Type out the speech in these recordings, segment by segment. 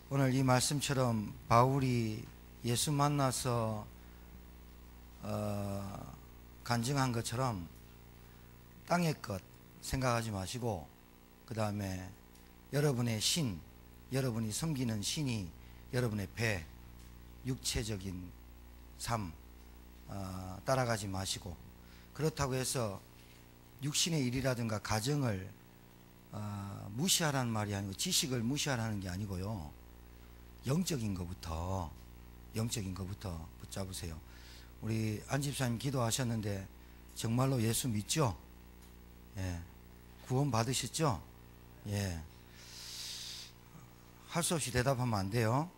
오늘 이 말씀처럼 바울이 예수 만나서 간증한 것처럼 땅의 것 생각하지 마시고, 그 다음에 여러분의 신, 여러분이 섬기는 신이 여러분의 배, 육체적인 삶 따라가지 마시고, 그렇다고 해서 육신의 일이라든가 가정을 무시하라는 말이 아니고, 지식을 무시하라는 게 아니고요, 영적인 것부터 붙잡으세요. 우리 안 집사님 기도하셨는데 정말로 예수 믿죠? 예. 구원 받으셨죠? 예. 할 수 없이 대답하면 안 돼요.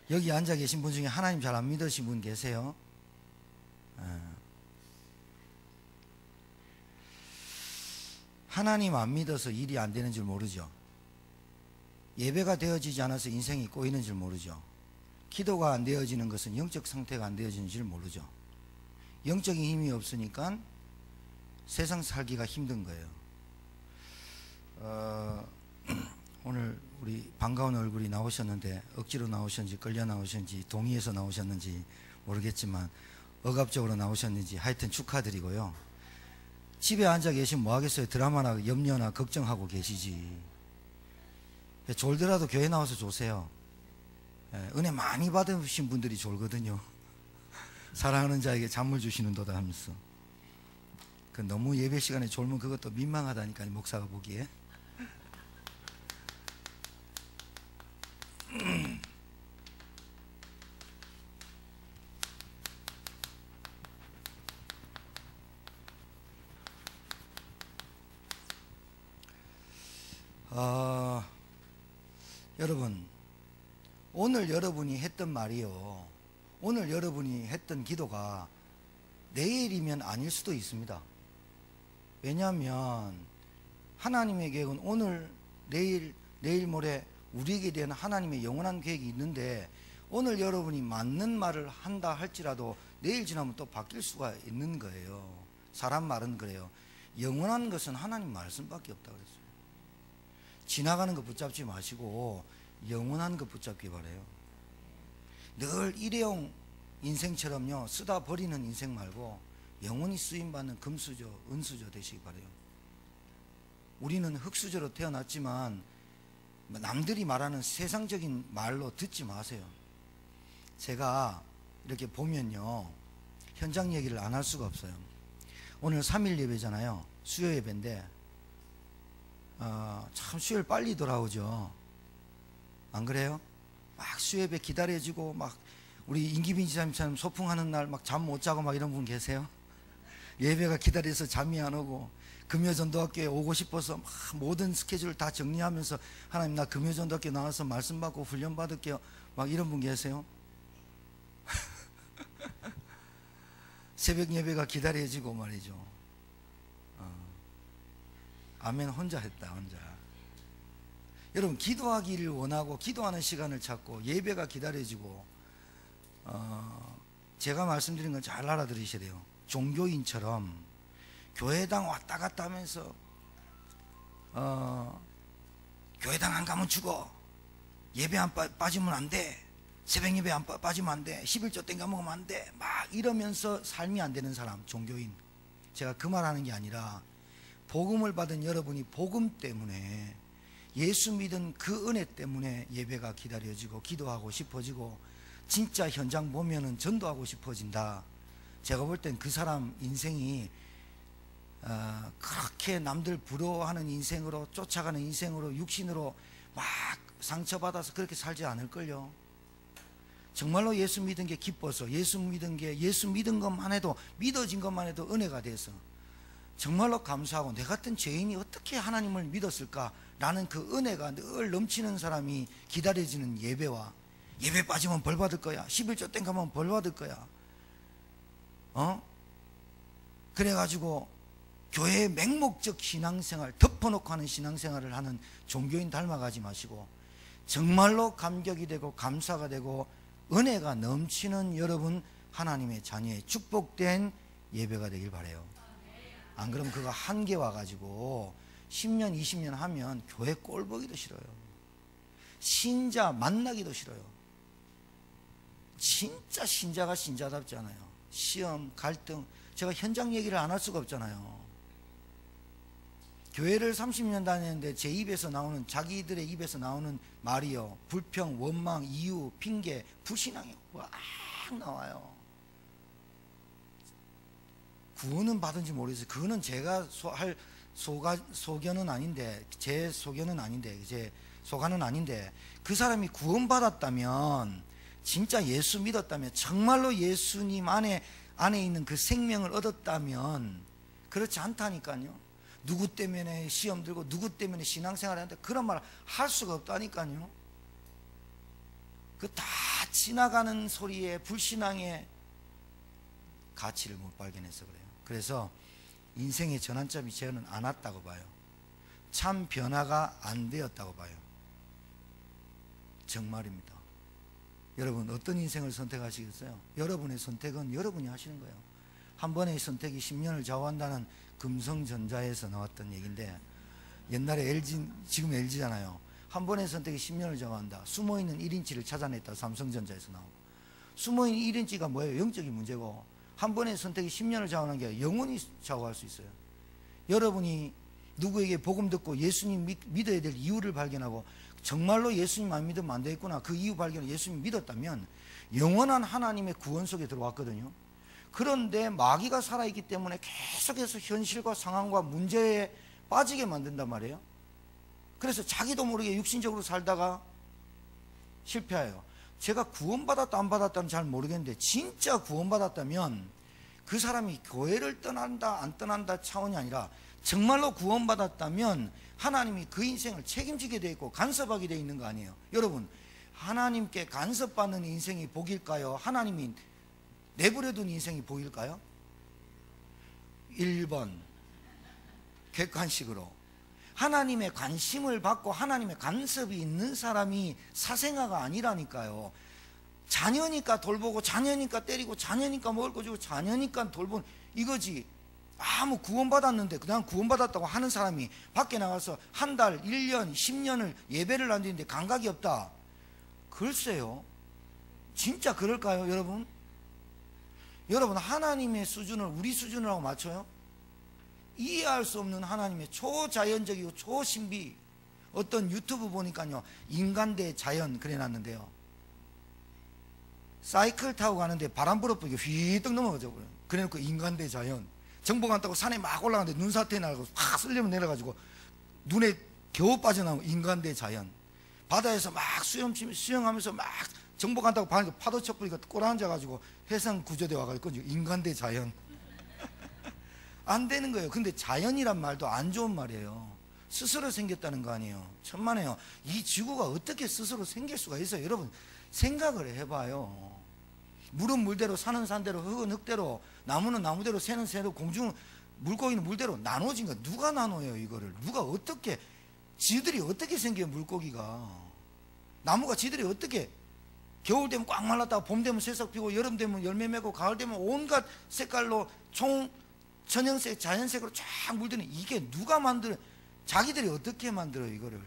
여기 앉아 계신 분 중에 하나님 잘 안 믿으신 분 계세요? 예. 하나님 안 믿어서 일이 안 되는 줄 모르죠. 예배가 되어지지 않아서 인생이 꼬이는 줄 모르죠. 기도가 안 되어지는 것은 영적 상태가 안 되어지는 줄 모르죠. 영적인 힘이 없으니까 세상 살기가 힘든 거예요. 오늘 우리 반가운 얼굴이 나오셨는데, 억지로 나오셨는지 끌려 나오셨는지 동의해서 나오셨는지 모르겠지만 억압적으로 나오셨는지 하여튼 축하드리고요. 집에 앉아 계시면 뭐 하겠어요? 드라마나 염려나 걱정하고 계시지. 졸더라도 교회 나와서 조세요. 은혜 많이 받으신 분들이 졸거든요. 사랑하는 자에게 잠을 주시는 도다 하면서. 그 너무 예배 시간에 졸면 그것도 민망하다니까요, 목사가 보기에. 여러분, 오늘 여러분이 했던 말이요, 오늘 여러분이 했던 기도가 내일이면 아닐 수도 있습니다. 왜냐하면 하나님의 계획은 오늘, 내일, 내일 모레 우리에게 대한 하나님의 영원한 계획이 있는데, 오늘 여러분이 맞는 말을 한다 할지라도 내일 지나면 또 바뀔 수가 있는 거예요. 사람 말은 그래요. 영원한 것은 하나님 말씀밖에 없다 그랬어요. 지나가는 거 붙잡지 마시고 영원한 거 붙잡기 바래요. 늘 일회용 인생처럼요, 쓰다 버리는 인생 말고 영원히 쓰임받는 금수저, 은수저 되시기 바래요. 우리는 흙수저로 태어났지만 남들이 말하는 세상적인 말로 듣지 마세요. 제가 이렇게 보면요, 현장 얘기를 안 할 수가 없어요. 오늘 3일 예배잖아요. 수요 예배인데 참 수요일 빨리 돌아오죠. 안 그래요? 막 수요 예배 기다려지고, 막 우리 임기빈 지사님처럼 소풍하는 날 막 잠 못 자고 막 이런 분 계세요? 예배가 기다려서 잠이 안 오고, 금요전도학교에 오고 싶어서 막 모든 스케줄을 다 정리하면서 하나님 나 금요전도학교 나와서 말씀 받고 훈련 받을게요, 막 이런 분 계세요? 새벽 예배가 기다려지고 말이죠. 아멘. 혼자 했다, 혼자. 여러분, 기도하기를 원하고 기도하는 시간을 찾고 예배가 기다려지고, 제가 말씀드린 건 잘 알아들으셔야 돼요. 종교인처럼 교회당 왔다 갔다 하면서 교회당 안 가면 죽어, 예배 안 빠지면 안 돼, 새벽 예배 안 빠지면 안 돼, 11조 땡겨 먹으면 안 돼, 막 이러면서 삶이 안 되는 사람, 종교인. 제가 그 말하는 게 아니라, 복음을 받은 여러분이 복음 때문에, 예수 믿은 그 은혜 때문에 예배가 기다려지고 기도하고 싶어지고, 진짜 현장 보면은 전도하고 싶어진다. 제가 볼 땐 그 사람 인생이 그렇게 남들 부러워하는 인생으로, 쫓아가는 인생으로, 육신으로 막 상처받아서 그렇게 살지 않을걸요. 정말로 예수 믿은 게 기뻐서, 예수 믿은 것만 해도, 믿어진 것만 해도 은혜가 돼서 정말로 감사하고, 내 같은 죄인이 어떻게 하나님을 믿었을까라는 그 은혜가 늘 넘치는 사람이 기다려지는 예배와, 예배 빠지면 벌 받을 거야, 11조 땡가면 벌 받을 거야, 그래가지고 교회의 맹목적 신앙생활, 덮어놓고 하는 신앙생활을 하는 종교인 닮아가지 마시고, 정말로 감격이 되고 감사가 되고 은혜가 넘치는 여러분, 하나님의 자녀의 축복된 예배가 되길 바라요. 안 그러면 그거 한개 와가지고 10년 20년 하면 교회 꼴 보기도 싫어요. 신자 만나기도 싫어요. 진짜 신자가 신자답지 않아요. 시험, 갈등, 제가 현장 얘기를 안 할 수가 없잖아요. 교회를 30년 다녔는데 제 입에서 나오는, 자기들의 입에서 나오는 말이요, 불평, 원망, 이유, 핑계, 불신앙이 막 나와요. 구원은 받은지 모르겠어요. 그거는 제가 할 소견은 아닌데, 제 소견은 아닌데, 제 소관은 아닌데, 그 사람이 구원받았다면, 진짜 예수 믿었다면, 정말로 예수님 안에 있는 그 생명을 얻었다면, 그렇지 않다니까요. 누구 때문에 시험 들고 누구 때문에 신앙생활을 하는데 그런 말 할 수가 없다니까요. 그 다 지나가는 소리에 불신앙의 가치를 못 발견해서 그래요. 그래서 인생의 전환점이 저는 안 왔다고 봐요. 참 변화가 안 되었다고 봐요. 정말입니다. 여러분 어떤 인생을 선택하시겠어요? 여러분의 선택은 여러분이 하시는 거예요. 한 번의 선택이 10년을 좌우한다는 금성전자에서 나왔던 얘기인데, 옛날에 LG, 지금 LG잖아요. 한 번의 선택이 10년을 좌우한다. 숨어있는 1인치를 찾아냈다. 삼성전자에서 나오고. 숨어있는 1인치가 뭐예요? 영적인 문제고, 한 번의 선택이 10년을 좌우하는 게 영원히 좌우할 수 있어요. 여러분이 누구에게 복음 듣고 예수님 믿어야 될 이유를 발견하고, 정말로 예수님 안 믿으면 안 되겠구나, 그 이유 발견을 예수님 믿었다면 영원한 하나님의 구원 속에 들어왔거든요. 그런데 마귀가 살아있기 때문에 계속해서 현실과 상황과 문제에 빠지게 만든단 말이에요. 그래서 자기도 모르게 육신적으로 살다가 실패해요. 제가 구원받았다 안 받았다는 잘 모르겠는데, 진짜 구원받았다면 그 사람이 교회를 떠난다 안 떠난다 차원이 아니라, 정말로 구원받았다면 하나님이 그 인생을 책임지게 돼 있고 간섭하게 돼 있는 거 아니에요. 여러분, 하나님께 간섭받는 인생이 복일까요? 하나님이 내버려둔 인생이 복일까요? 1번 객관식으로 하나님의 관심을 받고 하나님의 간섭이 있는 사람이 사생아가 아니라니까요. 자녀니까 돌보고, 자녀니까 때리고, 자녀니까 먹을 거 주고, 자녀니까 돌보는 이거지. 아무 구원받았는데 그냥 구원받았다고 하는 사람이 밖에 나가서 한 달, 1년, 10년을 예배를 안 드리는데 감각이 없다. 글쎄요, 진짜 그럴까요, 여러분? 여러분, 하나님의 수준을 우리 수준으로 맞춰요? 이해할 수 없는 하나님의 초자연적이고 초신비. 어떤 유튜브 보니까요, 인간 대 자연 그래놨는데요, 사이클 타고 가는데 바람 불어보니까 휘떡 넘어가죠. 그래놓고 인간 대 자연. 정복 안 타고 산에 막 올라가는데 눈사태 나고 확 쓸려면 내려가지고 눈에 겨우 빠져나오고 인간 대 자연. 바다에서 막 수영하면서 막 정복 안 타고 파도 쳐보니까 꼬라앉아가지고 해상 구조대 와가지고 인간 대 자연. 안 되는 거예요. 근데 자연이란 말도 안 좋은 말이에요. 스스로 생겼다는 거 아니에요. 천만에요. 이 지구가 어떻게 스스로 생길 수가 있어요? 여러분 생각을 해봐요. 물은 물대로, 산은 산대로, 흙은 흙대로, 나무는 나무대로, 새는 새로, 공중은, 물고기는 물대로 나눠진 거. 누가 나눠요 이거를? 누가 어떻게, 지들이 어떻게 생겨요? 물고기가, 나무가 지들이 어떻게, 겨울 되면 꽉 말랐다가 봄 되면 새싹 피고, 여름 되면 열매 맺고, 가을 되면 온갖 색깔로 천연색, 자연색으로 쫙 물드는, 이게 누가 만들어? 자기들이 어떻게 만들어요 이거를?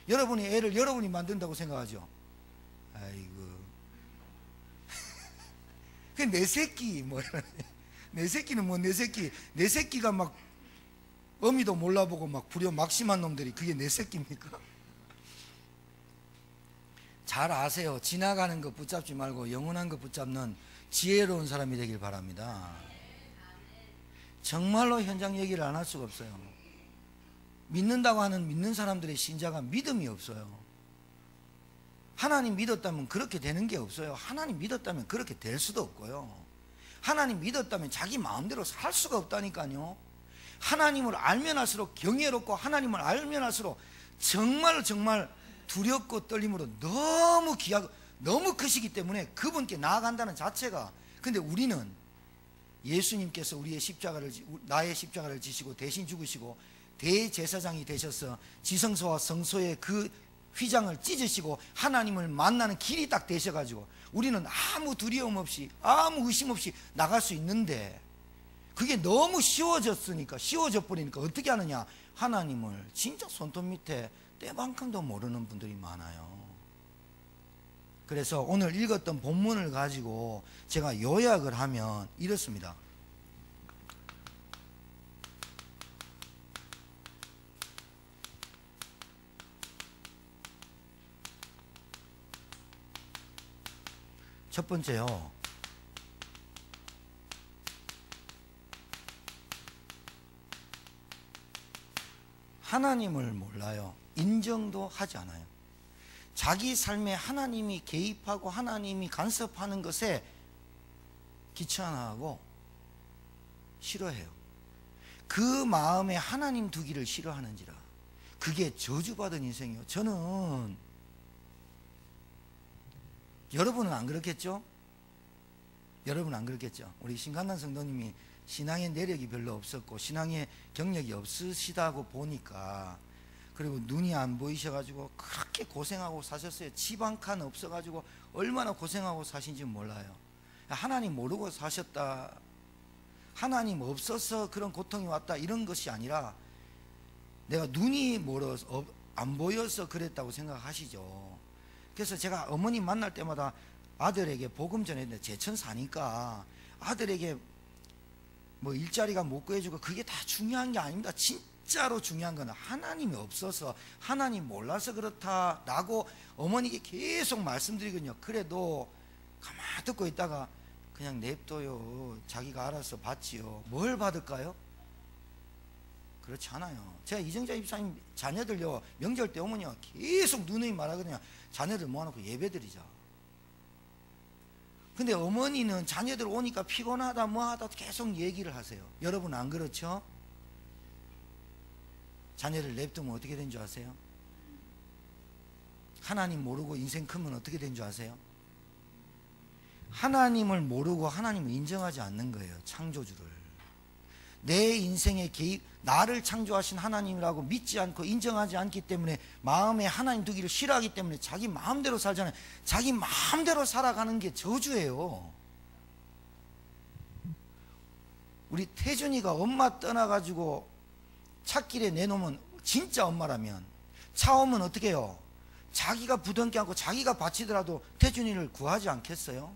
여러분이 애를 여러분이 만든다고 생각하죠? 아이고, 그 내 새끼 뭐 내 새끼는 뭐 내 새끼가 막 어미도 몰라보고 막 불효 막심한 놈들이 그게 내 새끼입니까? 잘 아세요. 지나가는 거 붙잡지 말고 영원한 거 붙잡는 지혜로운 사람이 되길 바랍니다. 정말로 현장 얘기를 안 할 수가 없어요. 믿는다고 하는 믿는 사람들의 신자가 믿음이 없어요. 하나님 믿었다면 그렇게 되는 게 없어요. 하나님 믿었다면 그렇게 될 수도 없고요. 하나님 믿었다면 자기 마음대로 살 수가 없다니까요. 하나님을 알면 할수록 경외롭고, 하나님을 알면 할수록 정말 두렵고 떨림으로 너무 귀하고 너무 크시기 때문에 그분께 나아간다는 자체가. 근데 우리는 예수님께서 나의 십자가를 지시고 대신 죽으시고 대제사장이 되셔서 지성소와 성소의 그 휘장을 찢으시고 하나님을 만나는 길이 딱 되셔가지고 우리는 아무 두려움 없이 아무 의심 없이 나갈 수 있는데, 그게 너무 쉬워져 버리니까 어떻게 하느냐? 하나님을 진짜 손톱 밑에 때만큼도 모르는 분들이 많아요. 그래서 오늘 읽었던 본문을 가지고 제가 요약을 하면 이렇습니다. 첫 번째요. 하나님을 몰라요. 인정도 하지 않아요. 자기 삶에 하나님이 개입하고 하나님이 간섭하는 것에 귀찮아하고 싫어해요. 그 마음에 하나님 두기를 싫어하는지라 그게 저주받은 인생이요. 저는 여러분은 안 그렇겠죠? 여러분은 안 그렇겠죠? 우리 신간단 성도님이 신앙의 내력이 별로 없었고 신앙의 경력이 없으시다고 보니까, 그리고 눈이 안 보이셔가지고 그렇게 고생하고 사셨어요. 집 한 칸 없어가지고 얼마나 고생하고 사신지 몰라요. 하나님 모르고 사셨다, 하나님 없어서 그런 고통이 왔다, 이런 것이 아니라 내가 눈이 멀어서 안 보여서 그랬다고 생각하시죠. 그래서 제가 어머니 만날 때마다 아들에게 복음 전했는데 제천 사니까 아들에게 뭐 일자리가 못 구해주고 그게 다 중요한 게 아닙니다. 진짜로 중요한 건 하나님이 없어서 하나님 몰라서 그렇다라고 어머니께 계속 말씀드리거든요. 그래도 가만히 듣고 있다가 그냥 냅둬요, 자기가 알아서 받지요. 뭘 받을까요? 그렇지 않아요. 제가 이정자 집사님 자녀들요, 명절 때 오면요 계속 누누이 말하거든요. 자녀들 모아놓고 예배드리자. 근데 어머니는 자녀들 오니까 피곤하다 뭐하다 계속 얘기를 하세요. 여러분 안 그렇죠? 자녀를 냅두면 어떻게 된 줄 아세요? 하나님 모르고 인생 크면 어떻게 된 줄 아세요? 하나님을 모르고 하나님을 인정하지 않는 거예요. 창조주를. 내 인생에 개입, 나를 창조하신 하나님이라고 믿지 않고 인정하지 않기 때문에 마음에 하나님 두기를 싫어하기 때문에 자기 마음대로 살잖아요. 자기 마음대로 살아가는 게 저주예요. 우리 태준이가 엄마 떠나가지고 찻길에 내놓으면, 진짜 엄마라면 차 오면 어떻게 해요? 자기가 부둥켜 안고 자기가 바치더라도 태준이를 구하지 않겠어요?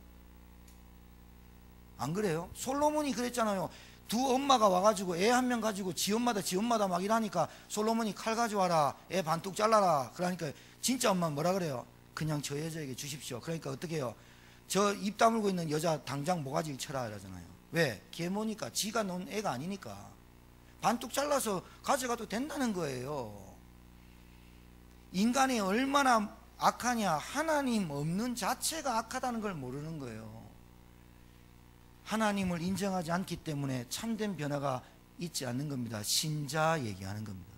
안 그래요? 솔로몬이 그랬잖아요. 두 엄마가 와가지고 애 한 명 가지고 지 엄마다 막 이러니까 솔로몬이 칼 가져와라, 애 반뚝 잘라라. 그러니까 진짜 엄마는 뭐라 그래요? 그냥 저 여자에게 주십시오. 그러니까 어떻게 해요? 저 입 다물고 있는 여자 당장 모가지를 쳐라 이러잖아요. 왜? 계모니까, 지가 놓은 애가 아니니까 반뚝 잘라서 가져가도 된다는 거예요. 인간이 얼마나 악하냐, 하나님 없는 자체가 악하다는 걸 모르는 거예요. 하나님을 인정하지 않기 때문에 참된 변화가 있지 않는 겁니다. 신자 얘기하는 겁니다.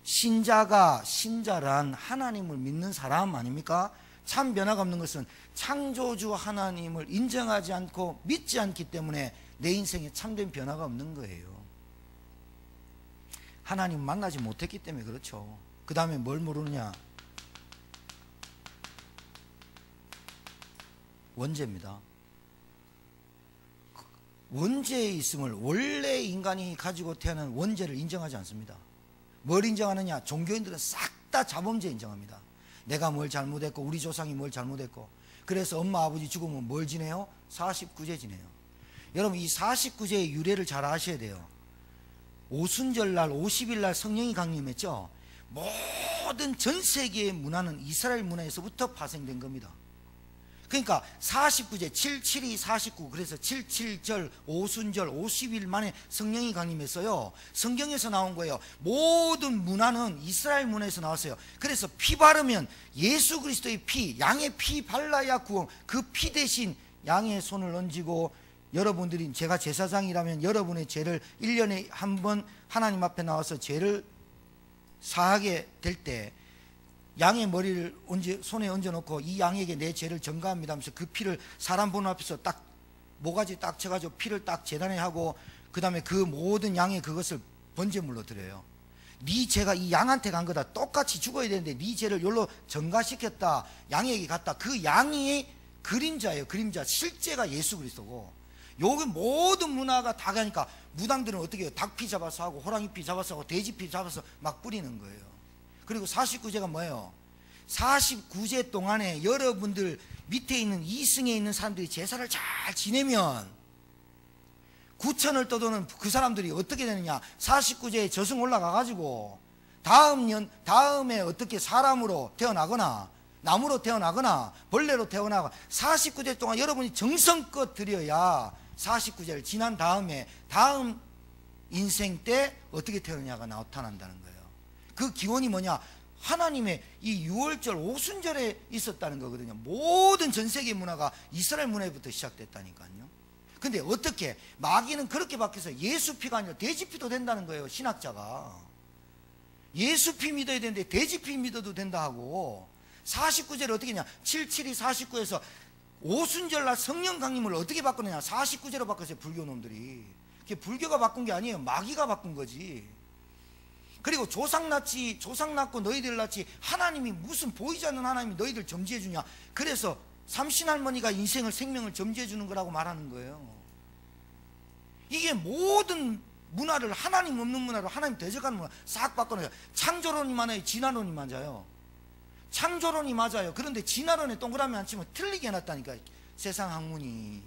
신자란 하나님을 믿는 사람 아닙니까? 참 변화가 없는 것은 창조주 하나님을 인정하지 않고 믿지 않기 때문에 내 인생에 참된 변화가 없는 거예요. 하나님 만나지 못했기 때문에 그렇죠. 그 다음에 뭘 모르느냐? 원죄입니다. 원죄에 있음을 원래 인간이 가지고 태어난 원죄를 인정하지 않습니다. 뭘 인정하느냐? 종교인들은 싹 다 자범죄 인정합니다. 내가 뭘 잘못했고 우리 조상이 뭘 잘못했고, 그래서 엄마 아버지 죽으면 뭘 지내요? 49제 지내요. 여러분 이 49제의 유래를 잘 아셔야 돼요. 오순절날 50일날 성령이 강림했죠. 모든 전 세계의 문화는 이스라엘 문화에서부터 파생된 겁니다. 그러니까 49제 772 49, 그래서 77절 오순절 50일 만에 성령이 강림했어요. 성경에서 나온 거예요. 모든 문화는 이스라엘 문화에서 나왔어요. 그래서 피 바르면 예수 그리스도의 피, 양의 피 발라야 구원, 그 피 대신 양의 손을 얹고, 여러분들이, 제가 제사장이라면 여러분의 죄를 1년에 한 번 하나님 앞에 나와서 죄를 사하게 될 때 양의 머리를 손에 얹어놓고 이 양에게 내 죄를 전가합니다 하면서 그 피를 사람 보는 앞에서 딱 모가지 딱 쳐가지고 피를 딱 재단에 하고, 그 다음에 그 모든 양의 그것을 번제물로 드려요. 네 죄가 이 양한테 간 거다. 똑같이 죽어야 되는데 네 죄를 여기로 전가시켰다, 양에게 갔다. 그 양이 그림자예요. 그림자. 실제가 예수 그리스도고, 여기 모든 문화가 다 가니까 무당들은 어떻게 해요? 닭피 잡아서 하고 호랑이 피 잡아서 하고 돼지 피 잡아서 막 뿌리는 거예요. 그리고 49제가 뭐예요? 49제 동안에 여러분들 밑에 있는 이승에 있는 사람들이 제사를 잘 지내면 9천을 떠도는 그 사람들이 어떻게 되느냐? 49제에 저승 올라가 가지고 다음에 어떻게 사람으로 태어나거나 나무로 태어나거나 벌레로 태어나거나 49제 동안 여러분이 정성껏 드려야 49제를 지난 다음에 다음 인생 때 어떻게 태어나냐가 나타난다는 거예요. 그 기원이 뭐냐? 하나님의 이 6월절 오순절에 있었다는 거거든요. 모든 전 세계 문화가 이스라엘 문화부터 시작됐다니까요. 근데 어떻게 마귀는 그렇게 바뀌어서 예수 피가 아니라 돼지 피도 된다는 거예요. 신학자가 예수 피 믿어야 되는데 돼지 피 믿어도 된다 하고 49제를 어떻게 했냐? 77이 49에서 오순절날 성령 강림을 어떻게 바꾸느냐? 49제로 바꿨어요. 불교 놈들이. 그게 불교가 바꾼 게 아니에요. 마귀가 바꾼 거지. 그리고 조상 낳고 너희들 낳지 하나님이 무슨 보이지 않는 하나님이 너희들 점지해 주냐? 그래서 삼신할머니가 생명을 점지해 주는 거라고 말하는 거예요. 이게 모든 문화를 하나님 없는 문화로 하나님 대적하는 문화 싹 바꿔놓어요. 창조론이 맞아요? 진화론이 맞아요? 창조론이 맞아요. 그런데 진화론에 동그라미 안 치면 틀리게 해놨다니까 세상 학문이.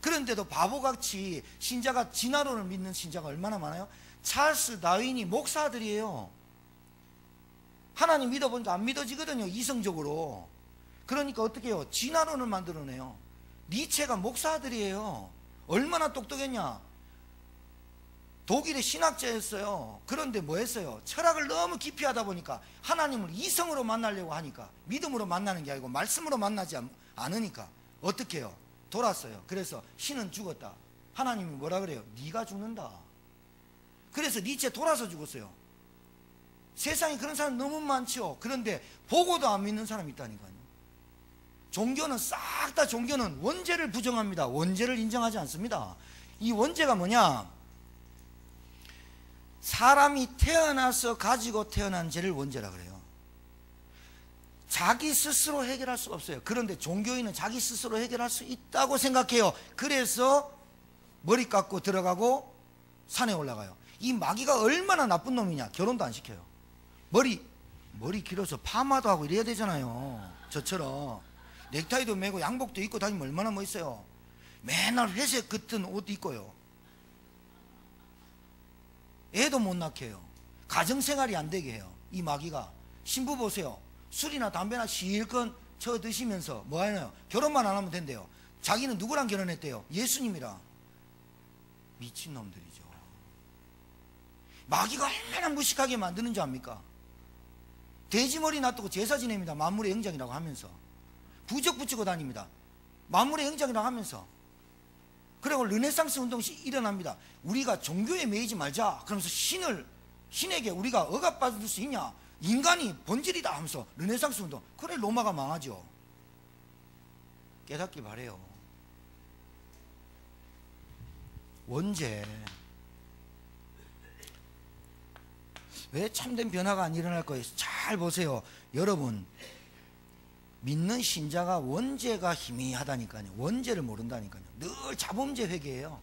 그런데도 바보같이 신자가 진화론을 믿는 신자가 얼마나 많아요? 찰스 다윈이 목사들이에요. 하나님 믿어보니까 안 믿어지거든요. 이성적으로. 그러니까 어떻게 해요? 진화론을 만들어내요. 니체가 목사들이에요. 얼마나 똑똑했냐? 독일의 신학자였어요. 그런데 뭐 했어요? 철학을 너무 깊이 하다 보니까 하나님을 이성으로 만나려고 하니까 믿음으로 만나는 게 아니고 말씀으로 만나지 않으니까 어떻게 해요? 돌았어요. 그래서 신은 죽었다. 하나님이 뭐라 그래요? 네가 죽는다. 그래서 니체 돌아서 죽었어요. 세상에 그런 사람 너무 많죠. 그런데 보고도 안 믿는 사람이 있다니까요. 종교는 싹 다 종교는 원죄를 부정합니다. 원죄를 인정하지 않습니다. 이 원죄가 뭐냐? 사람이 태어나서 가지고 태어난 죄를 원죄라 그래요. 자기 스스로 해결할 수 없어요. 그런데 종교인은 자기 스스로 해결할 수 있다고 생각해요. 그래서 머리 깎고 들어가고 산에 올라가요. 이 마귀가 얼마나 나쁜 놈이냐? 결혼도 안 시켜요. 머리 길어서 파마도 하고 이래야 되잖아요. 저처럼 넥타이도 매고 양복도 입고 다니면 얼마나 멋있어요. 맨날 회색 같은 옷 입고요. 애도 못 낳게 해요. 가정생활이 안 되게 해요. 이 마귀가. 신부 보세요. 술이나 담배나 실컷 쳐 드시면서 뭐 하나요? 결혼만 안 하면 된대요. 자기는 누구랑 결혼했대요? 예수님이랑. 미친놈들이죠. 마귀가 얼마나 무식하게 만드는 줄 압니까? 돼지머리 놔두고 제사 지냅니다. 만물의 영장이라고 하면서. 부적 붙이고 다닙니다. 만물의 영장이라고 하면서. 그리고 르네상스 운동이 일어납니다. 우리가 종교에 매이지 말자. 그러면서 신에게 우리가 억압받을 수 있냐? 인간이 본질이다 하면서 르네상스 운동. 그래 로마가 망하죠. 깨닫기 바래요. 원죄. 왜 참된 변화가 안 일어날 거예요? 잘 보세요. 여러분 믿는 신자가 원죄가 희미하다니까요. 원죄를 모른다니까요. 늘 자범죄 회개해요.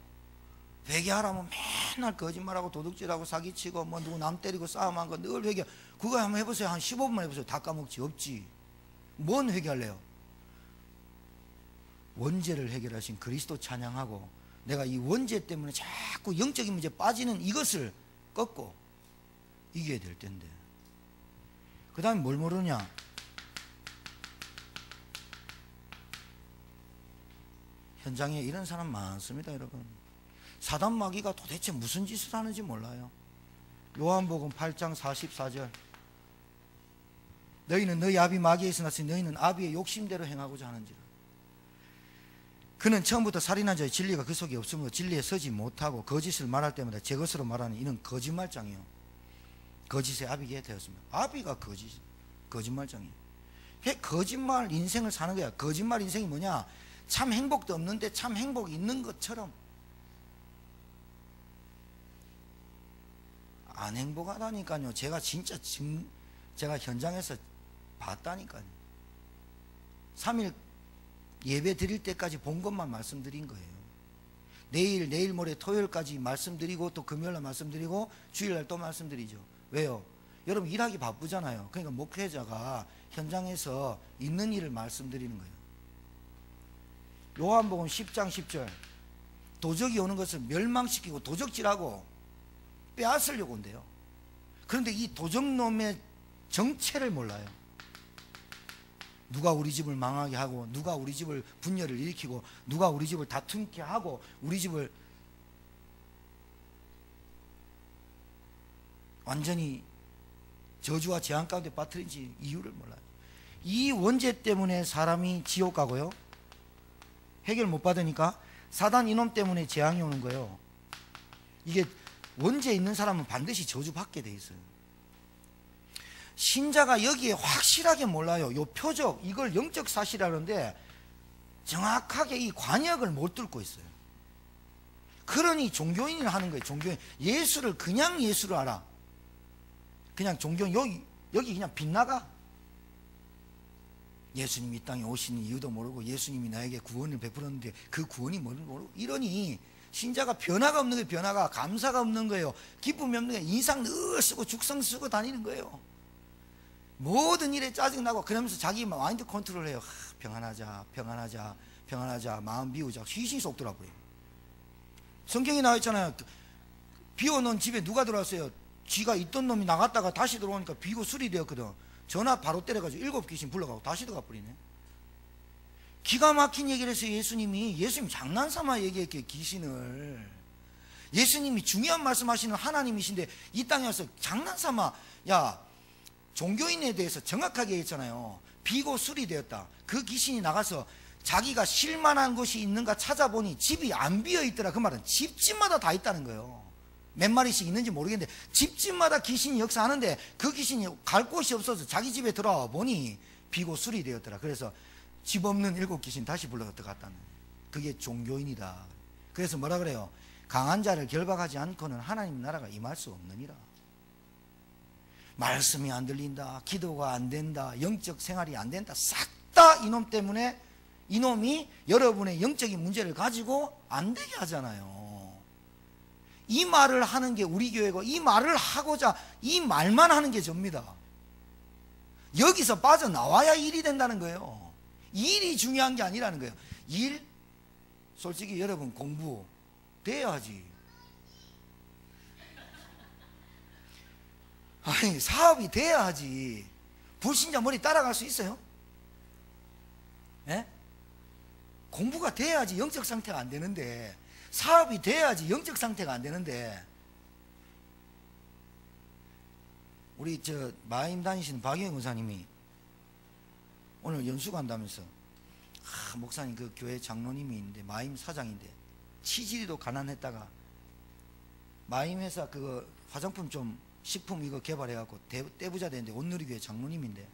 회개하라면 맨날 거짓말하고 도둑질하고 사기치고 뭐 누구 남 때리고 싸움한 거 늘 회개. 그거 한번 해보세요. 한 15분만 해보세요. 다 까먹지. 없지. 뭔 회개할래요? 원죄를 해결하신 그리스도 찬양하고 내가 이 원죄 때문에 자꾸 영적인 문제에 빠지는 이것을 꺾고 이겨야 될 텐데. 그 다음에 뭘 모르냐? 현장에 이런 사람 많습니다. 여러분 사단 마귀가 도대체 무슨 짓을 하는지 몰라요. 요한복음 8장 44절 너희는 너희 아비 마귀에서 났으니 너희는 아비의 욕심대로 행하고자 하는지라. 그는 처음부터 살인한 자의 진리가 그 속에 없으므로 진리에 서지 못하고 거짓을 말할 때마다 제 것으로 말하는 이는 거짓말장이요 거짓의 아비게 되었습니다. 아비가 거짓말장이에요. 거짓말 인생을 사는 거야. 거짓말 인생이 뭐냐? 참 행복도 없는데 참 행복이 있는 것처럼 안 행복하다니까요. 제가 진짜 제가 현장에서 봤다니까요. 3일 예배 드릴 때까지 본 것만 말씀드린 거예요. 내일 모레 토요일까지 말씀드리고 또 금요일날 말씀드리고 주일날 또 말씀드리죠. 왜요? 여러분 일하기 바쁘잖아요. 그러니까 목회자가 현장에서 있는 일을 말씀드리는 거예요. 요한복음 10장 10절 도적이 오는 것을 멸망시키고 도적질하고 빼앗으려고 온대요. 그런데 이 도적놈의 정체를 몰라요. 누가 우리 집을 망하게 하고, 누가 우리 집을 분열을 일으키고, 누가 우리 집을 다툼게 하고, 우리 집을 완전히 저주와 재앙 가운데 빠뜨린지 이유를 몰라요. 이 원죄 때문에 사람이 지옥 가고요, 해결 못 받으니까 사단 이놈 때문에 재앙이 오는 거예요. 이게 원죄 있는 사람은 반드시 저주받게 돼 있어요. 신자가 여기에 확실하게 몰라요. 요 표적, 이걸 영적 사실이라는데 정확하게 이 관역을 못 뚫고 있어요. 그러니 종교인이 하는 거예요. 종교인. 예수를 그냥 예수를 알아. 그냥 종교인, 여기 그냥 빗나가. 예수님이 이 땅에 오시는 이유도 모르고, 예수님이 나에게 구원을 베풀었는데 그 구원이 뭔지 모르고, 이러니 신자가 변화가 없는 거예요. 변화가. 감사가 없는 거예요. 기쁨이 없는 거예요. 인상 늘 쓰고 죽성 쓰고 다니는 거예요. 모든 일에 짜증나고, 그러면서 자기 마인드 컨트롤 해요. 평안하자, 평안하자, 평안하자, 마음 비우자. 귀신이 쏙 들어와버려요. 성경에 나와 있잖아요. 비워놓은 집에 누가 들어왔어요? 쥐가 있던 놈이 나갔다가 다시 들어오니까 비고 수리되었거든. 전화 바로 때려가지고 7 귀신 불러가고 다시 들어가 버리네. 기가 막힌 얘기를 했어요. 예수님 장난삼아 얘기했게, 귀신을. 예수님이 중요한 말씀하시는 하나님이신데 이 땅에 와서 장난삼아, 야, 종교인에 대해서 정확하게 했잖아요. 비고 수리되었다. 그 귀신이 나가서 자기가 실만한 곳이 있는가 찾아보니 집이 안 비어 있더라. 그 말은 집집마다 다 있다는 거예요. 몇 마리씩 있는지 모르겠는데 집집마다 귀신이 역사하는데 그 귀신이 갈 곳이 없어서 자기 집에 들어와 보니 비고 수리되었더라. 그래서 집 없는 7 귀신 다시 불러갔다는 거예요. 그게 종교인이다. 그래서 뭐라 그래요? 강한 자를 결박하지 않고는 하나님 나라가 임할 수 없느니라. 말씀이 안 들린다, 기도가 안 된다, 영적 생활이 안 된다, 싹 다 이놈 때문에, 이놈이 여러분의 영적인 문제를 가지고 안 되게 하잖아요. 이 말을 하는 게 우리 교회고, 이 말을 하고자 이 말만 하는 게 접니다. 여기서 빠져나와야 일이 된다는 거예요. 일이 중요한 게 아니라는 거예요. 일, 솔직히 여러분 공부 돼야지. 아니, 사업이 돼야지. 불신자 머리 따라갈 수 있어요? 예? 공부가 돼야지 영적 상태가 안 되는데, 사업이 돼야지 영적 상태가 안 되는데, 우리 마임 다니시는 박영희 권사님이 오늘 연수 간다면서, 목사님 그 교회 장로님이 있는데, 마임 사장인데 치질이도 가난했다가 마임 회사 그거 화장품 좀 식품 이거 개발해갖고 떼부자 되는데, 온누리교회 장로님인데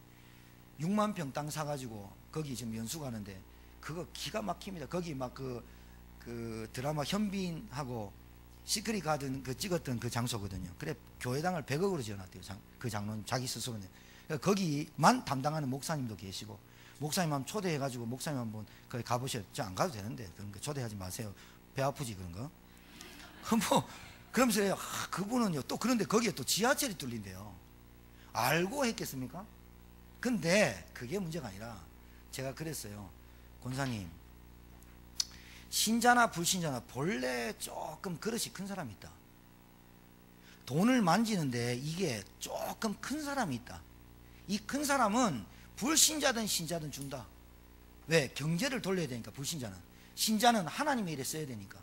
6만 평 땅 사가지고 거기 지금 연수 가는데, 그거 기가 막힙니다. 거기 막 그 드라마 현빈하고 시크릿 가든 그 찍었던 그 장소거든요. 그래 교회당을 100억으로 지어놨대요. 그 장로님 자기 스스로는. 그러니까 거기만 담당하는 목사님도 계시고, 목사님 한번 초대해가지고 목사님 한번 거기 가보셔요. 저 안 가도 되는데 그런 거 초대하지 마세요. 배 아프지 그런 거. 뭐 그러면서 그분은요 또, 그런데 거기에 또 지하철이 뚫린대요. 알고 했겠습니까? 근데 그게 문제가 아니라, 제가 그랬어요. 권사님, 신자나 불신자나 본래 조금 그릇이 큰 사람이 있다. 돈을 만지는데 이게 조금 큰 사람이 있다. 이 큰 사람은 불신자든 신자든 준다. 왜? 경제를 돌려야 되니까. 불신자는. 신자는 하나님의 일에 써야 되니까.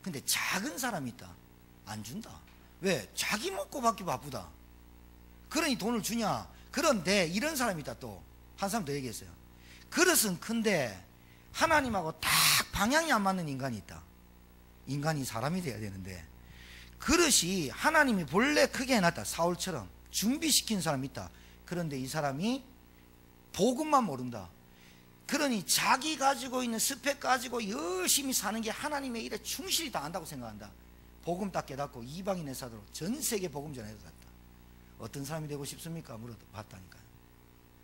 근데 작은 사람이 있다. 안 준다. 왜? 자기 먹고 받기 바쁘다. 그러니 돈을 주냐. 그런데 이런 사람이 있다. 또 한 사람 더 얘기했어요. 그릇은 큰데 하나님하고 딱 방향이 안 맞는 인간이 있다. 인간이 사람이 돼야 되는데 그릇이 하나님이 본래 크게 해놨다. 사울처럼 준비시킨 사람이 있다. 그런데 이 사람이 복음만 모른다. 그러니 자기 가지고 있는 스펙 가지고 열심히 사는 게 하나님의 일에 충실히 다한다고 생각한다. 복음 딱 깨닫고 이방인의 사도로 전 세계 복음 전해서 갔다. 어떤 사람이 되고 싶습니까? 물어봤다니까요.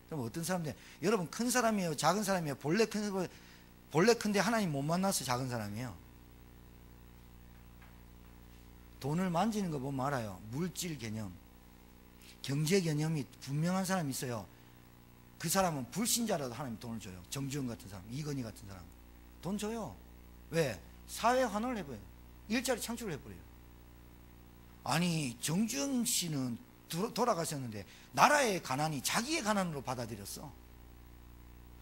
그럼 어떤 사람인데, 여러분 큰 사람이에요? 작은 사람이에요? 본래 큰데 하나님 못 만나서 작은 사람이에요. 돈을 만지는 거 보면 알아요. 물질 개념. 경제 개념이 분명한 사람이 있어요. 그 사람은 불신자라도 하나님 돈을 줘요. 정주영 같은 사람, 이건희 같은 사람 돈 줘요. 왜? 사회 환원을 해버려요. 일자리 창출을 해버려요. 아니 정주영 씨는 돌아가셨는데 나라의 가난이 자기의 가난으로 받아들였어.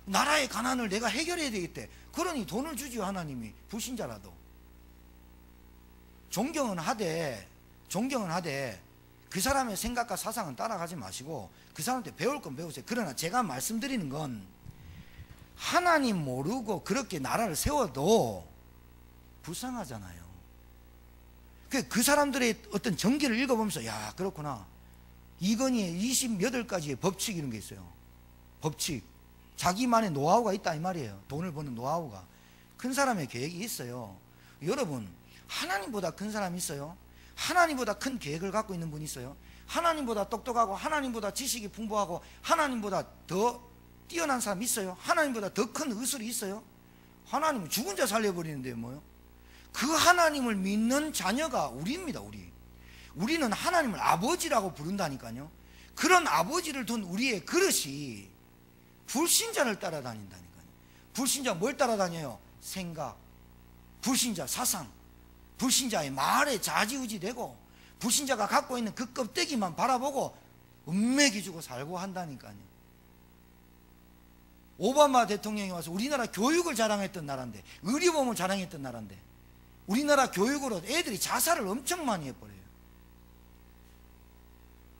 나라의 가난을 내가 해결해야 되겠대. 그러니 돈을 주지요. 하나님이. 불신자라도 존경은 하되 그 사람의 생각과 사상은 따라가지 마시고 그 사람한테 배울 건 배우세요. 그러나 제가 말씀드리는 건 하나님 모르고 그렇게 나라를 세워도 불쌍하잖아요. 그 사람들의 어떤 전기를 읽어보면서 야 그렇구나. 이건희의 28가지의 법칙 이런 게 있어요. 법칙. 자기만의 노하우가 있다 이 말이에요. 돈을 버는 노하우가. 큰 사람의 계획이 있어요. 여러분 하나님보다 큰 사람이 있어요? 하나님보다 큰 계획을 갖고 있는 분이 있어요? 하나님보다 똑똑하고 하나님보다 지식이 풍부하고 하나님보다 더 뛰어난 사람이 있어요? 하나님보다 더 큰 의술이 있어요? 하나님은 죽은 자 살려버리는데 뭐요? 그 하나님을 믿는 자녀가 우리입니다. 우리는 하나님을 아버지라고 부른다니까요. 그런 아버지를 둔 우리의 그릇이 불신자를 따라다닌다니까요. 불신자 뭘 따라다녀요? 생각, 불신자 사상, 불신자의 말에 좌지우지되고 불신자가 갖고 있는 그 껍데기만 바라보고 은맥이 주고 살고 한다니까요. 오바마 대통령이 와서 우리나라 교육을 자랑했던 나라인데, 의료보험을 자랑했던 나라인데 우리나라 교육으로 애들이 자살을 엄청 많이 해버려요.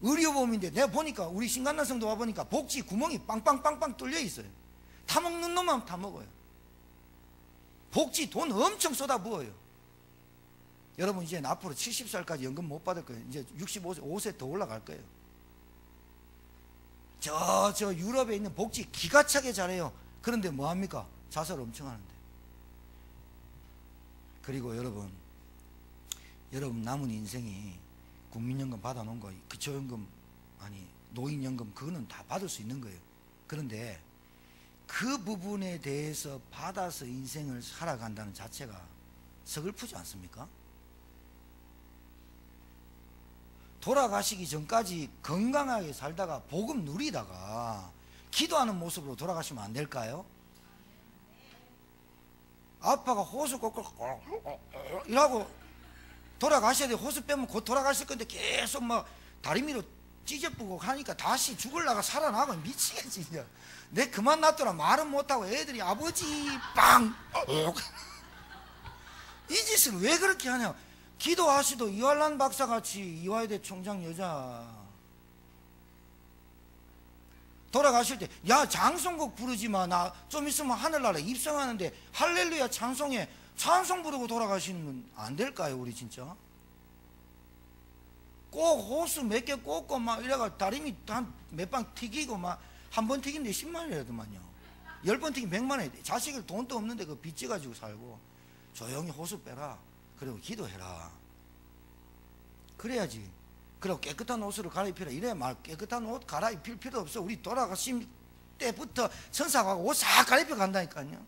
의료보험인데 내가 보니까 우리 신간난성도 와보니까 복지 구멍이 빵빵빵빵 뚫려 있어요. 타먹는 놈만 타먹어요. 복지 돈 엄청 쏟아부어요. 여러분 이제 앞으로 70살까지 연금 못 받을 거예요. 이제 65세 5세 더 올라갈 거예요. 저 유럽에 있는 복지 기가 차게 잘해요. 그런데 뭐합니까? 자살 엄청 하는데. 그리고 여러분 남은 인생이 국민연금 받아놓은 거, 기초연금 아니 노인연금 그거는 다 받을 수 있는 거예요. 그런데 그 부분에 대해서 받아서 인생을 살아간다는 자체가 서글프지 않습니까? 돌아가시기 전까지 건강하게 살다가 복음 누리다가 기도하는 모습으로 돌아가시면 안 될까요? 아빠가 호수 꼭 이러고 돌아가셔야 돼. 호수 빼면 곧 돌아가실 건데 계속 막 다리 위로 찢어쁘고 하니까 다시 죽을라가 살아나고 미치겠지. 진짜. 내 그만 놔둬라 말은 못하고 애들이 아버지 빵 이 짓을 왜 그렇게 하냐. 기도하시도 이활란 박사같이 이화여대 총장 여자 돌아가실 때 야 장송곡 부르지마. 나 좀 있으면 하늘나라에 입성하는데 할렐루야 찬송해. 찬송 부르고 돌아가시는 분 안 될까요? 우리 진짜 꼭 호수 몇 개 꽂고 막 이래가 다리미 한 몇 방 튀기고 막 한 번 튀기는데 10만 원이라더만요. 10번 튀기면 100만 원이 돼. 자식을 돈도 없는데 그 빚지 가지고 살고 조용히 호수 빼라. 그리고 기도해라. 그래야지. 그리고 깨끗한 옷으로 갈아입히라. 이래 말 깨끗한 옷 갈아입힐 필요 없어. 우리 돌아가신 때부터 천사가 옷 싹 갈아입혀 간다니까요.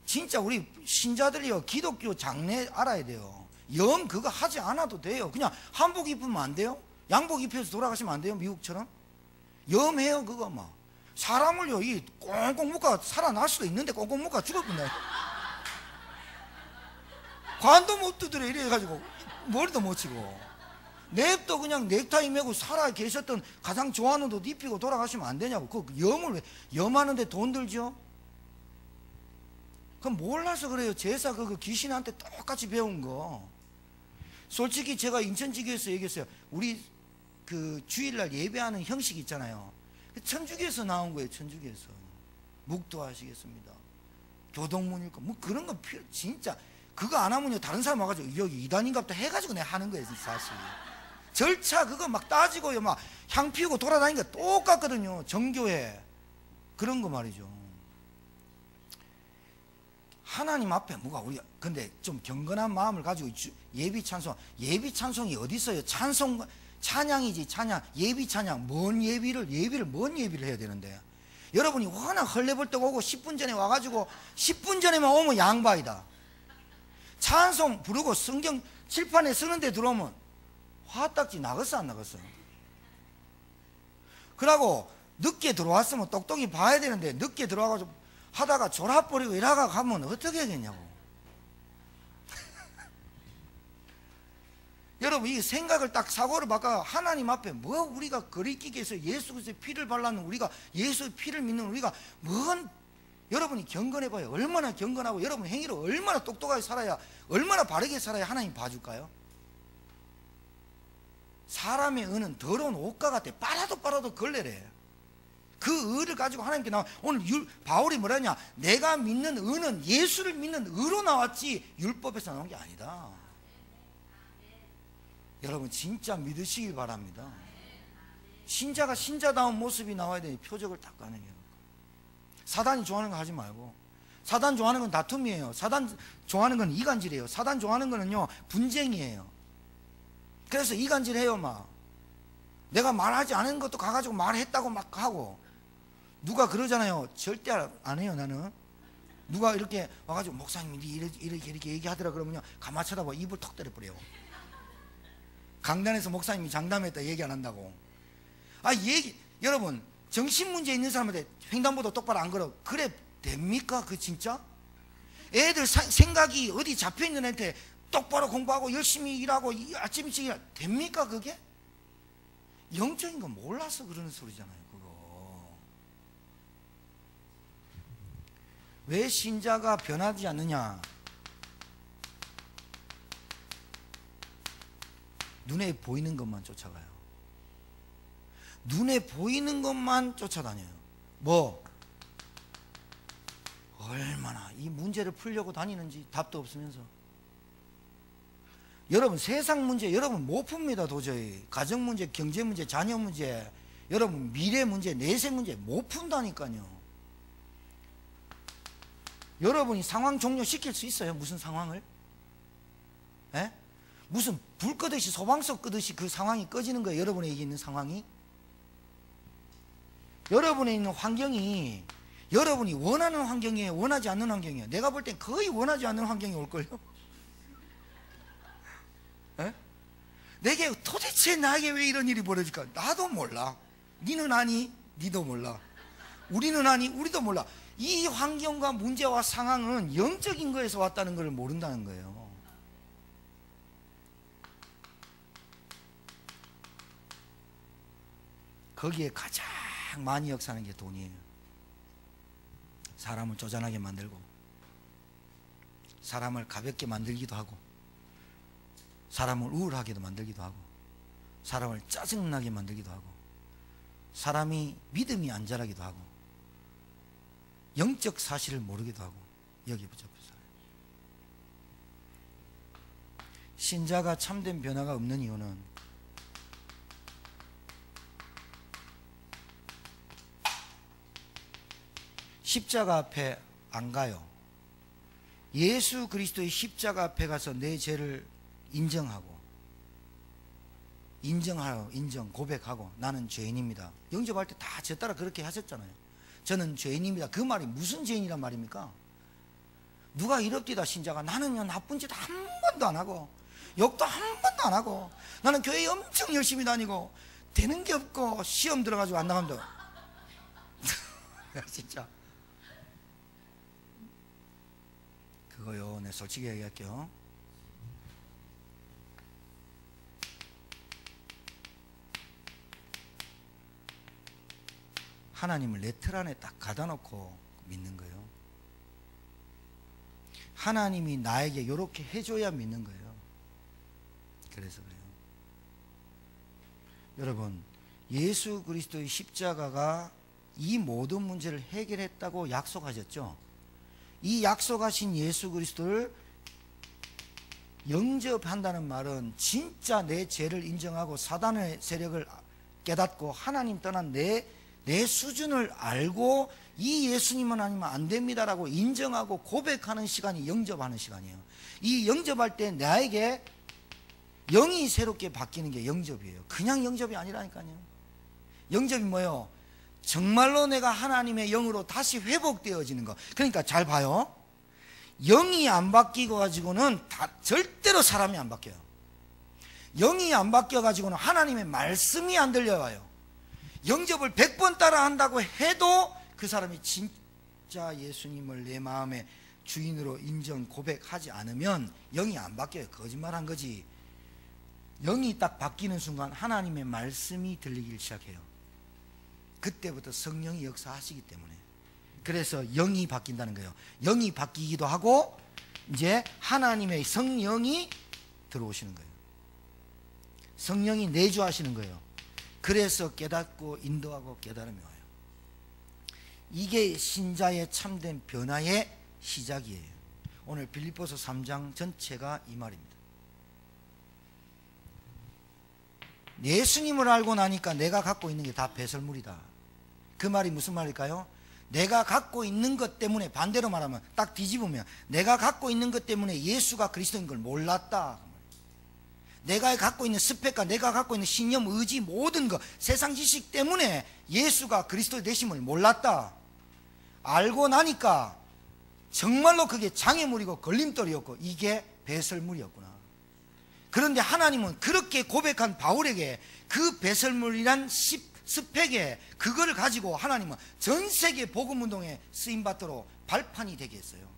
진짜 우리 신자들이요 기독교 장례 알아야 돼요. 영 그거 하지 않아도 돼요. 그냥 한복 입으면 안 돼요? 양복 입혀서 돌아가시면 안 돼요? 미국처럼? 염해요 그거 막. 사람을요 이 꽁꽁 묶어 살아날 수도 있는데 꽁꽁 묶어 죽어버린다. 관도 못 두드려 이래가지고 머리도 못 치고 냅도 그냥 넥타이 메고 살아 계셨던 가장 좋아하는 옷 입히고 돌아가시면 안 되냐고. 그 염을 왜 염하는데 돈 들죠? 그럼 몰라서 그래요. 제사 그거 귀신한테 똑같이 배운 거. 솔직히 제가 인천지교에서 얘기했어요. 우리 그 주일날 예배하는 형식 있잖아요. 천주교에서 나온 거예요. 천주교에서 묵도하시겠습니다. 교동문일까 뭐 그런 거 진짜 그거 안 하면요 다른 사람 와가지고 여기 이단인갑다 해가지고 내가 하는 거예요. 사실 절차 그거 막 따지고요 막 향 피우고 돌아다니는 거 똑같거든요. 정교회 그런 거 말이죠. 하나님 앞에 뭐가 우리가 근데 좀 경건한 마음을 가지고 예비 찬송이 어디 있어요? 찬양이지 찬양. 예비 찬양 뭔 예비를 해야 되는데 여러분이 워낙 헐레벌떡 오고 10분 전에 와가지고 10분 전에만 오면 양바이다. 찬송 부르고 성경 칠판에 쓰는데 들어오면 화딱지 나갔어 안 나갔어? 그러고 늦게 들어왔으면 똑똑히 봐야 되는데 늦게 들어와가지고 하다가 졸아버리고 이러가 가면 어떻게 하겠냐고. 여러분, 이 생각을 딱 사고를 바꿔 하나님 앞에 뭐 우리가 거리끼게 해서 예수 그리스도의 피를 발랐는 우리가, 예수의 피를 믿는 우리가 뭔, 여러분이 경건해봐요. 얼마나 경건하고 여러분 행위로 얼마나 똑똑하게 살아야, 얼마나 바르게 살아야 하나님 봐줄까요? 사람의 의는 더러운 옷과 같아. 빨아도 걸레래. 그 의를 가지고 하나님께 나와. 오늘 바울이 뭐라냐, 내가 믿는 의는 예수를 믿는 의로 나왔지 율법에서 나온 게 아니다. 여러분 진짜 믿으시길 바랍니다. 신자가 신자다운 모습이 나와야 되니 표적을 딱 가는 거예요. 사단이 좋아하는 거 하지 말고. 사단 좋아하는 건 다툼이에요. 사단 좋아하는 건 이간질이에요. 사단 좋아하는 거는요 분쟁이에요. 그래서 이간질해요. 막 내가 말하지 않은 것도 가가지고 말했다고 막 하고. 누가 그러잖아요. 절대 안 해요. 나는 누가 이렇게 와가지고 목사님이 이렇게 얘기하더라 그러면요 가만 쳐다봐 입을 턱 때려버려요. 강단에서 목사님이 장담했다 얘기 안 한다고. 여러분 정신 문제 있는 사람한테 횡단보도 똑바로 안 걸어. 그래 됩니까? 그 진짜? 애들 생각이 어디 잡혀있는 애한테 똑바로 공부하고 열심히 일하고 아침 일찍 일하고 됩니까 그게? 영적인 거 몰라서 그러는 소리잖아요 그거. 왜 신자가 변하지 않느냐? 눈에 보이는 것만 쫓아가요. 눈에 보이는 것만 쫓아다녀요. 뭐 얼마나 이 문제를 풀려고 다니는지 답도 없으면서. 여러분 세상 문제 여러분 못 풉니다. 도저히 가정 문제, 경제 문제, 자녀 문제, 여러분 미래 문제, 내세 문제 못 푼다니까요. 여러분이 상황 종료시킬 수 있어요? 무슨 상황을? 에? 무슨 불 끄듯이 소방서 끄듯이 그 상황이 꺼지는 거예요. 여러분에게 있는 상황이. 여러분에 있는 환경이 여러분이 원하는 환경이에요? 원하지 않는 환경이에요? 내가 볼 땐 거의 원하지 않는 환경이 올걸요? 에? 내게 도대체 나에게 왜 이런 일이 벌어질까? 나도 몰라. 니는 아니? 니도 몰라. 우리는 아니? 우리도 몰라. 이 환경과 문제와 상황은 영적인 거에서 왔다는 걸 모른다는 거예요. 거기에 가장 많이 역사하는 게 돈이에요. 사람을 쪼잔하게 만들고 사람을 가볍게 만들기도 하고 사람을 우울하게도 만들기도 하고 사람을 짜증나게 만들기도 하고 사람이 믿음이 안 자라기도 하고 영적 사실을 모르기도 하고 여기 붙잡혀서 신자가 참된 변화가 없는 이유는 십자가 앞에 안 가요. 예수 그리스도의 십자가 앞에 가서 내 죄를 인정, 고백하고 나는 죄인입니다. 영접할 때 다 저 따라 그렇게 하셨잖아요. 저는 죄인입니다. 그 말이 무슨 죄인이란 말입니까? 누가 이럽디다 신자가 나는요 나쁜 짓 한 번도 안 하고 욕도 한 번도 안 하고 나는 교회 엄청 열심히 다니고 되는 게 없고 시험 들어가지고 안 나간다. 진짜 그거요. 내 솔직히 얘기할게요. 하나님을 내 틀 안에 딱 가다 놓고 믿는 거예요. 하나님이 나에게 이렇게 해줘야 믿는 거예요. 그래서 그래요. 여러분 예수 그리스도의 십자가가 이 모든 문제를 해결했다고 약속하셨죠. 이 약속하신 예수 그리스도를 영접한다는 말은 진짜 내 죄를 인정하고 사단의 세력을 깨닫고 하나님 떠난 내 수준을 알고 이 예수님은 아니면 안 됩니다라고 인정하고 고백하는 시간이 영접하는 시간이에요. 이 영접할 때 나에게 영이 새롭게 바뀌는 게 영접이에요. 그냥 영접이 아니라니까요. 영접이 뭐예요? 정말로 내가 하나님의 영으로 다시 회복되어지는 거. 그러니까 잘 봐요. 영이 안 바뀌고 가지고는 절대로 사람이 안 바뀌어요. 영이 안 바뀌어 가지고는 하나님의 말씀이 안 들려와요. 영접을 100번 따라 한다고 해도 그 사람이 진짜 예수님을 내 마음의 주인으로 인정 고백하지 않으면 영이 안 바뀌어요. 거짓말한 거지. 영이 딱 바뀌는 순간 하나님의 말씀이 들리기 시작해요. 그때부터 성령이 역사하시기 때문에. 그래서 영이 바뀐다는 거예요. 영이 바뀌기도 하고 이제 하나님의 성령이 들어오시는 거예요. 성령이 내주하시는 거예요. 그래서 깨닫고 인도하고 깨달음이 와요. 이게 신자의 참된 변화의 시작이에요. 오늘 빌립보서 3장 전체가 이 말입니다. 예수님을 알고 나니까 내가 갖고 있는 게 다 배설물이다. 그 말이 무슨 말일까요? 내가 갖고 있는 것 때문에, 반대로 말하면 딱 뒤집으면 내가 갖고 있는 것 때문에 예수가 그리스도인 걸 몰랐다. 내가 갖고 있는 스펙과 내가 갖고 있는 신념, 의지, 모든 것, 세상 지식 때문에 예수가 그리스도 되심을 몰랐다. 알고 나니까 정말로 그게 장애물이고 걸림돌이었고 이게 배설물이었구나. 그런데 하나님은 그렇게 고백한 바울에게 그 배설물이란 스펙에 그거를 가지고 하나님은 전 세계 복음운동에 쓰임받도록 발판이 되게 했어요.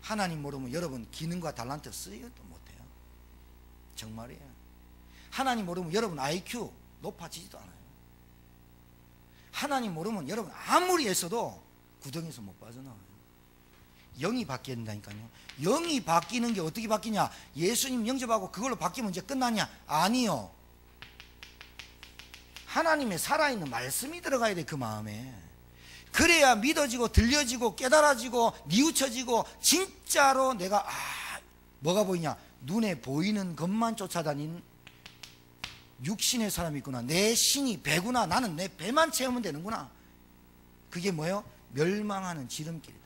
하나님 모르면 여러분 기능과 달란트 쓰여도 못해요. 정말이에요. 하나님 모르면 여러분 IQ 높아지지도 않아요. 하나님 모르면 여러분 아무리 했어도 구덩이에서 못 빠져나와요. 영이 바뀌어야 된다니까요. 영이 바뀌는 게 어떻게 바뀌냐? 예수님 영접하고 그걸로 바뀌면 이제 끝나냐? 아니요. 하나님의 살아있는 말씀이 들어가야 돼, 그 마음에. 그래야 믿어지고 들려지고 깨달아지고 뉘우쳐지고 진짜로 내가 뭐가 보이냐? 눈에 보이는 것만 쫓아다니는 육신의 사람이 있구나. 내 신이 배구나. 나는 내 배만 채우면 되는구나. 그게 뭐예요? 멸망하는 지름길이다.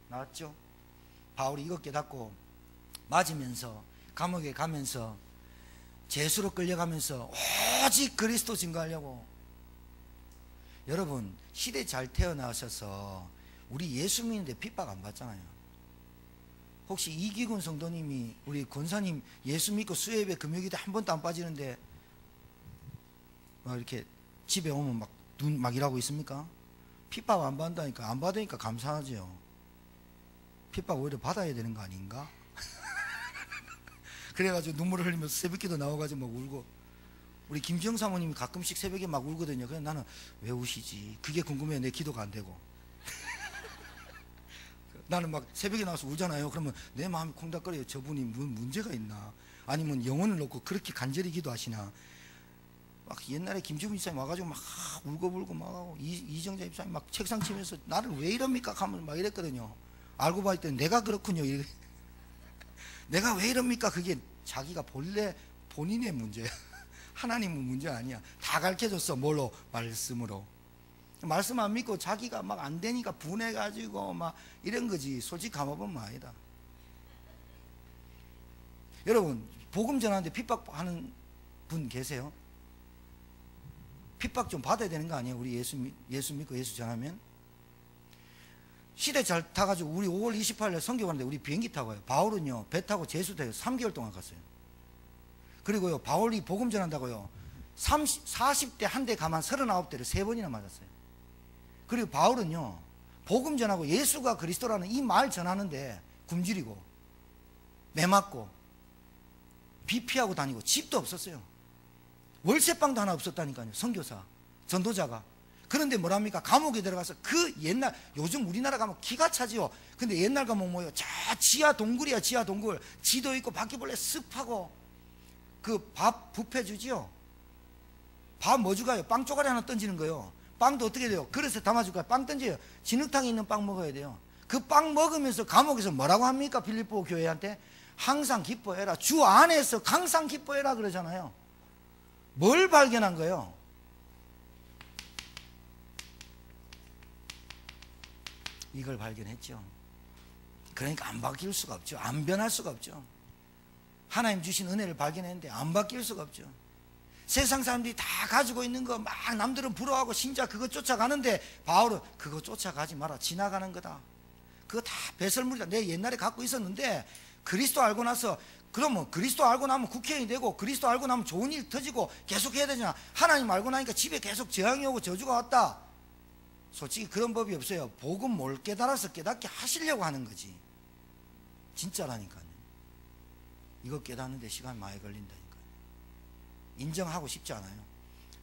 나왔죠? 바울이 이거 깨닫고 맞으면서 감옥에 가면서 죄수로 끌려가면서 오직 그리스도 증거하려고. 여러분 시대 잘 태어나셔서 우리 예수 믿는데 핍박 안 받잖아요. 혹시 이기군 성도님이 우리 권사님 예수 믿고 수협에 금요기도 한 번도 안 빠지는데 막 이렇게 집에 오면 막 눈 막 일하고 있습니까? 핍박 안 받는다니까. 안 받으니까 감사하죠. 핍박 오히려 받아야 되는 거 아닌가? 그래가지고 눈물을 흘리면서 새벽기도 나와가지고 막 울고. 우리 김지영 사모님이 가끔씩 새벽에 막 울거든요. 그래서 나는 왜 우시지? 그게 궁금해요. 내 기도가 안 되고. 나는 막 새벽에 나와서 울잖아요. 그러면 내 마음이 콩닥거려요. 저분이 문제가 있나? 아니면 영혼을 놓고 그렇게 간절히 기도하시나? 막 옛날에 김주빈 집사님 와가지고 막 울고불고 막 하고 이정자 집사님 막 책상 치면서 나를 왜 이럽니까? 하면 막 이랬거든요. 알고 봤더니 내가 그렇군요. 내가 왜 이럽니까? 그게 자기가 본래 본인의 문제야. 하나님은 문제 아니야. 다 가르쳐줬어. 뭘로? 말씀으로. 말씀 안 믿고 자기가 막 안 되니까 분해가지고 막 이런 거지. 솔직히 감아보면 아니다. 여러분 복음 전하는데 핍박하는 분 계세요? 핍박 좀 받아야 되는 거 아니에요? 우리 예수 믿고 예수 전하면. 시대 잘 타가지고 우리 5월 28일 선교 가는데 우리 비행기 타고 가요. 바울은요 배 타고 제수대에 3개월 동안 갔어요. 그리고요 바울이 복음 전한다고요 40대 한 대 가만 39대를 3번이나 맞았어요. 그리고 바울은요 복음 전하고 예수가 그리스도라는 이 말 전하는데 굶주리고 매 맞고 비 피하고 다니고 집도 없었어요. 월세방도 하나 없었다니까요. 선교사 전도자가. 그런데 뭐랍니까? 감옥에 들어가서 그 옛날, 요즘 우리나라 가면 기가 차지요. 근데 옛날 가면 뭐예요? 저 지하 동굴이야. 지하 동굴. 지도 있고 바퀴벌레 습하고 그 밥 뷔페 주지요. 밥 뭐 주가요? 빵 쪼가리 하나 던지는 거예요. 빵도 어떻게 돼요? 그릇에 담아줄까요? 빵 던져요. 진흙탕에 있는 빵 먹어야 돼요. 그 빵 먹으면서 감옥에서 뭐라고 합니까? 빌립보 교회한테 항상 기뻐해라. 주 안에서 항상 기뻐해라 그러잖아요. 뭘 발견한 거예요? 이걸 발견했죠. 그러니까 안 바뀔 수가 없죠. 안 변할 수가 없죠. 하나님 주신 은혜를 발견했는데 안 바뀔 수가 없죠. 세상 사람들이 다 가지고 있는 거 막 남들은 부러워하고 진짜 그거 쫓아가는데 바울은 그거 쫓아가지 마라. 지나가는 거다. 그거 다 배설물이다. 내 옛날에 갖고 있었는데 그리스도 알고 나서 그러면 그리스도 알고 나면 국회의원이 되고 그리스도 알고 나면 좋은 일 터지고 계속 해야 되잖아. 하나님 알고 나니까 집에 계속 재앙이 오고 저주가 왔다. 솔직히 그런 법이 없어요. 복음 뭘 깨달아서 깨닫게 하시려고 하는 거지. 진짜라니까요. 이거 깨닫는데 시간 많이 걸린다니까요. 인정하고 싶지 않아요.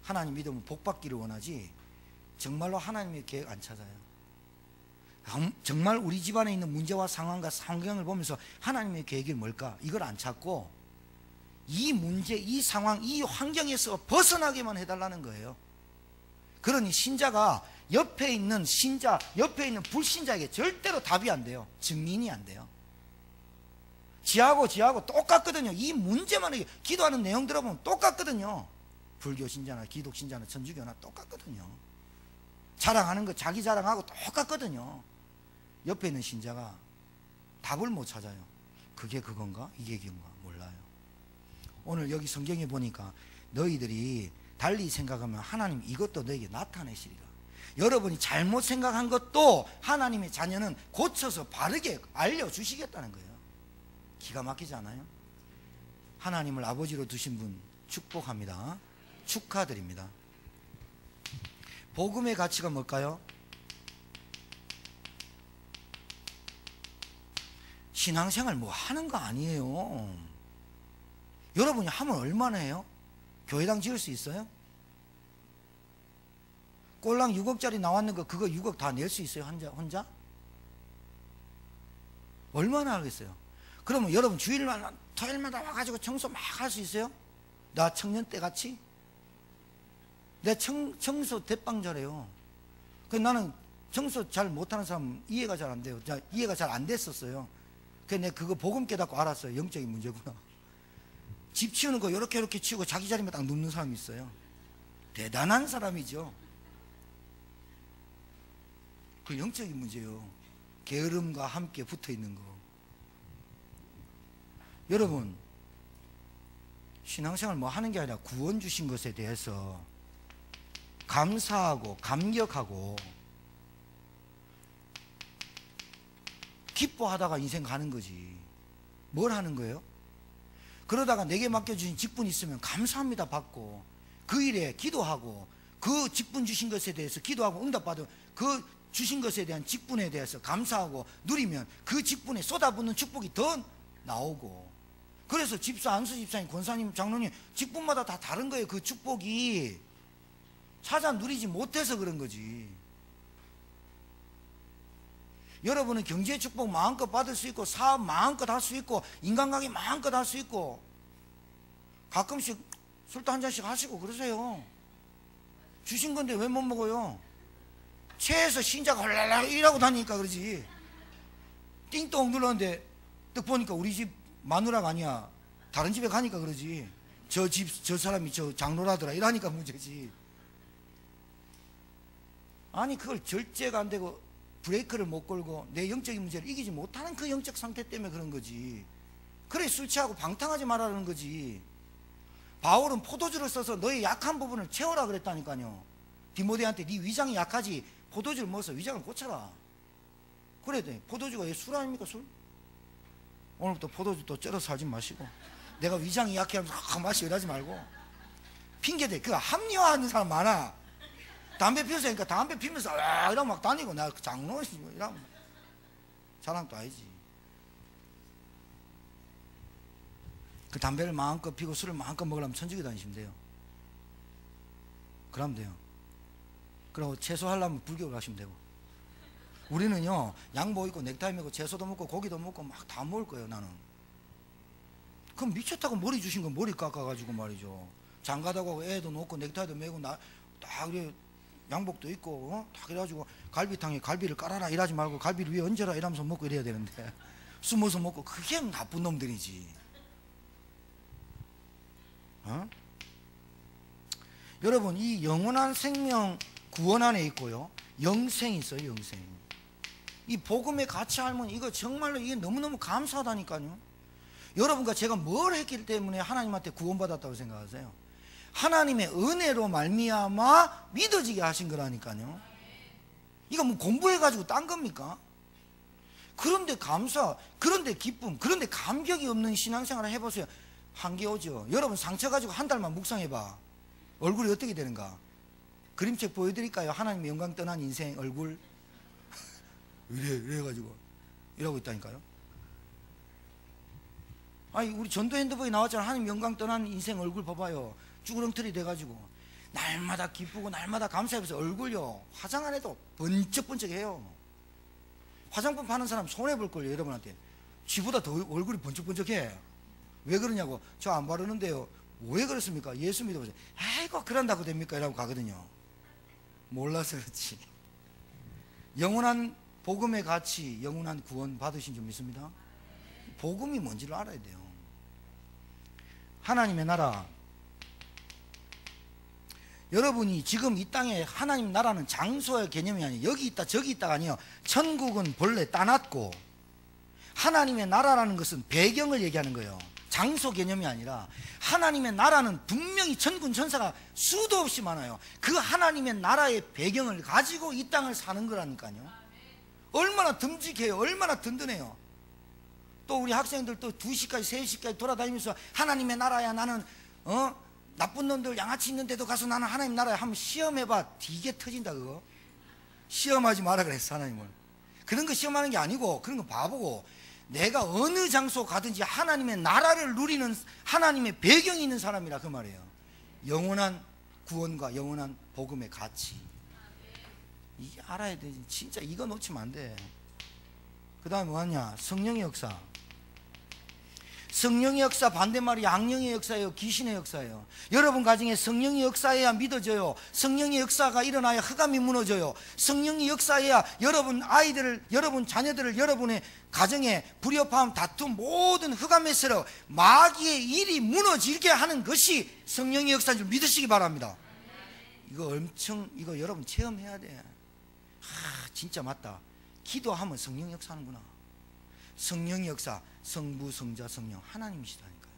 하나님 믿으면 복 받기를 원하지 정말로 하나님의 계획 안 찾아요. 정말 우리 집안에 있는 문제와 상황과 환경을 보면서 하나님의 계획이 뭘까? 이걸 안 찾고 이 문제, 이 상황, 이 환경에서 벗어나게만 해달라는 거예요. 그러니 신자가 옆에 있는 신자, 옆에 있는 불신자에게 절대로 답이 안 돼요. 증인이 안 돼요. 지하고 똑같거든요. 이 문제만 기도하는 내용 들어보면 똑같거든요. 불교 신자나 기독 신자나 천주교나 똑같거든요. 자랑하는 거 자기 자랑하고 똑같거든요. 옆에 있는 신자가 답을 못 찾아요. 그게 그건가? 이게 그건가? 몰라요. 오늘 여기 성경에 보니까 너희들이 달리 생각하면 하나님 이것도 너에게 나타내시리라. 여러분이 잘못 생각한 것도 하나님의 자녀는 고쳐서 바르게 알려주시겠다는 거예요. 기가 막히지 않아요? 하나님을 아버지로 두신 분 축복합니다. 축하드립니다. 복음의 가치가 뭘까요? 신앙생활 뭐 하는 거 아니에요. 여러분이 하면 얼마나 해요? 교회당 지을 수 있어요? 꼴랑 6억짜리 나왔는 거 그거 6억 다 낼 수 있어요? 혼자? 얼마나 하겠어요? 그러면 여러분 주일마다 토요일마다 와가지고 청소 막 할 수 있어요? 나 청년 때 같이? 내 청소 대빵 잘해요. 나는 청소 잘 못하는 사람 이해가 잘 안 돼요. 이해가 잘 안 됐었어요. 그래서 내가 그거 복음 깨닫고 알았어요. 영적인 문제구나. 집 치우는 거 이렇게 치우고 자기 자리만 딱 눕는 사람이 있어요. 대단한 사람이죠. 그 영적인 문제예요. 게으름과 함께 붙어 있는 거. 여러분 신앙생활 뭐 하는 게 아니라 구원 주신 것에 대해서 감사하고 감격하고 기뻐하다가 인생 가는 거지. 뭘 하는 거예요? 그러다가 내게 맡겨주신 직분 있으면 감사합니다 받고 그 일에 기도하고 그 직분 주신 것에 대해서 기도하고 응답받으면 그 주신 것에 대한 직분에 대해서 감사하고 누리면 그 직분에 쏟아붓는 축복이 더 나오고. 그래서 집사, 안수 집사님, 권사님, 장로님 직분마다 다 다른 거예요. 그 축복이 찾아 누리지 못해서 그런 거지. 여러분은 경제 축복 마음껏 받을 수 있고 사업 마음껏 할 수 있고 인간관계 마음껏 할 수 있고 가끔씩 술도 한 잔씩 하시고 그러세요. 주신 건데 왜 못 먹어요? 체해서 신자가 헐랄랄 일하고 다니니까 그러지. 띵동 눌렀는데 딱 보니까 우리 집 마누라가 아니야. 다른 집에 가니까 그러지. 저 사람이 저 장로라더라 이러니까 문제지. 아니 그걸 절제가 안 되고 브레이크를 못 걸고 내 영적인 문제를 이기지 못하는 그 영적 상태 때문에 그런 거지. 그래 술 취하고 방탕하지 말라는 거지. 바울은 포도주를 써서 너의 약한 부분을 채워라 그랬다니까요. 디모데한테 네 위장이 약하지 포도주를 먹어서 위장을 고쳐라. 그래야 돼. 포도주가 술 아닙니까 술? 오늘부터 포도주 또 쩔어 살지 마시고 내가 위장이 약해 하면서 마시고 이러지 말고 핑계대. 그거 합리화하는 사람 많아. 담배 피우니까 담배 피면서 이러면 막 다니고 나 장로 이러면 자랑도 아니지. 그 담배를 마음껏 피고 술을 마음껏 먹으려면 천주교 다니시면 돼요. 그러면 돼요. 그리고 채소하려면 불교를 가시면 되고. 우리는요 양복 입고 넥타이 메고 채소도 먹고 고기도 먹고 막 다 먹을 거예요. 나는 그럼 미쳤다고 머리 주신 건 머리 깎아가지고 말이죠. 장가다고 애도 놓고 넥타이도 메고 딱 그래 양복도 입고 딱 이래가지고 갈비탕에 갈비를 깔아라 이러지 말고 갈비를 위에 얹어라 이러면서 먹고 이래야 되는데 숨어서 먹고 그게 나쁜 놈들이지. 여러분 이 영원한 생명 구원 안에 있고요 영생이 있어요. 영생. 이 복음의 가치 알면 이거 정말로 이게 너무너무 감사하다니까요. 여러분과 제가 뭘 했기 때문에 하나님한테 구원받았다고 생각하세요? 하나님의 은혜로 말미암아 믿어지게 하신 거라니까요. 이거 뭐 공부해가지고 딴 겁니까? 그런데 감사, 그런데 기쁨, 그런데 감격이 없는 신앙생활을 해보세요. 한계 오죠. 여러분 상처 가지고 한 달만 묵상해봐. 얼굴이 어떻게 되는가? 그림책 보여드릴까요? 하나님의 영광 떠난 인생 얼굴. 이래가지고 이러고 있다니까요. 아니 우리 전도 핸드북에 나왔잖아. 하나님 영광 떠난 인생 얼굴 봐봐요. 쭈그렁틀이 돼가지고 날마다 기쁘고 날마다 감사해서 얼굴요 화장 안 해도 번쩍번쩍해요. 화장품 파는 사람 손해볼걸요. 여러분한테 쥐보다 더 얼굴이 번쩍번쩍해. 왜 그러냐고. 저 안 바르는데요. 왜 그렇습니까? 예수 믿어보세요. 아이고 그런다고 됩니까? 이라고 가거든요. 몰라서 그렇지. 영원한 복음의 가치, 영원한 구원 받으신 줄 믿습니다. 복음이 뭔지를 알아야 돼요. 하나님의 나라. 여러분이 지금 이 땅에 하나님 나라는 장소의 개념이 아니에요. 여기 있다 저기 있다가 아니에요. 천국은 본래 따놨고 하나님의 나라라는 것은 배경을 얘기하는 거예요. 장소 개념이 아니라 하나님의 나라는 분명히 천군 천사가 수도 없이 많아요. 그 하나님의 나라의 배경을 가지고 이 땅을 사는 거라니까요. 얼마나 듬직해요. 얼마나 든든해요. 또 우리 학생들 또 2시까지 3시까지 돌아다니면서 하나님의 나라야 나는 나쁜 놈들 양아치 있는 데도 가서 나는 하나님 나라야 한번 시험해봐. 되게 터진다 그거. 시험하지 마라 그랬어 하나님을. 그런 거 시험하는 게 아니고 그런 거 바보고 내가 어느 장소 가든지 하나님의 나라를 누리는 하나님의 배경이 있는 사람이라 그 말이에요. 영원한 구원과 영원한 복음의 가치. 이게 알아야 돼. 진짜 이거 놓치면 안 돼. 그 다음에 뭐하냐? 성령의 역사. 성령의 역사 반대말이 악령의 역사예요? 귀신의 역사예요? 여러분 가정에 성령의 역사해야 믿어져요. 성령의 역사가 일어나야 흑암이 무너져요. 성령의 역사해야 여러분 아이들을, 여러분 자녀들을 여러분의 가정에 불협화음, 다툼, 모든 흑암의 세력, 마귀의 일이 무너지게 하는 것이 성령의 역사인 줄 믿으시기 바랍니다. 이거 여러분 체험해야 돼. 진짜 맞다. 기도하면 성령 역사하는구나. 성령의 역사, 성부, 성자, 성령 하나님이시다니까요.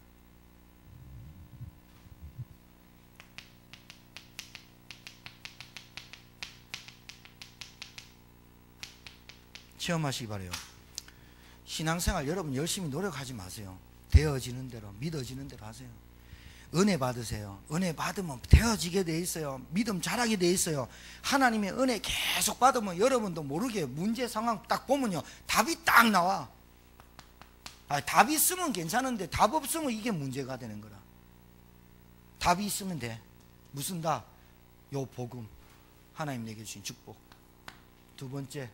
체험하시기 바래요. 신앙생활 여러분 열심히 노력하지 마세요. 되어지는 대로, 믿어지는 대로 하세요. 은혜 받으세요. 은혜 받으면 되어지게 돼 있어요. 믿음 자라게 돼 있어요. 하나님의 은혜 계속 받으면 여러분도 모르게 문제 상황 딱 보면요 답이 딱 나와. 답 있으면 괜찮은데 답 없으면 이게 문제가 되는 거라. 답이 있으면 돼. 무슨 답? 요 복음, 하나님 내게 주신 축복. 두 번째,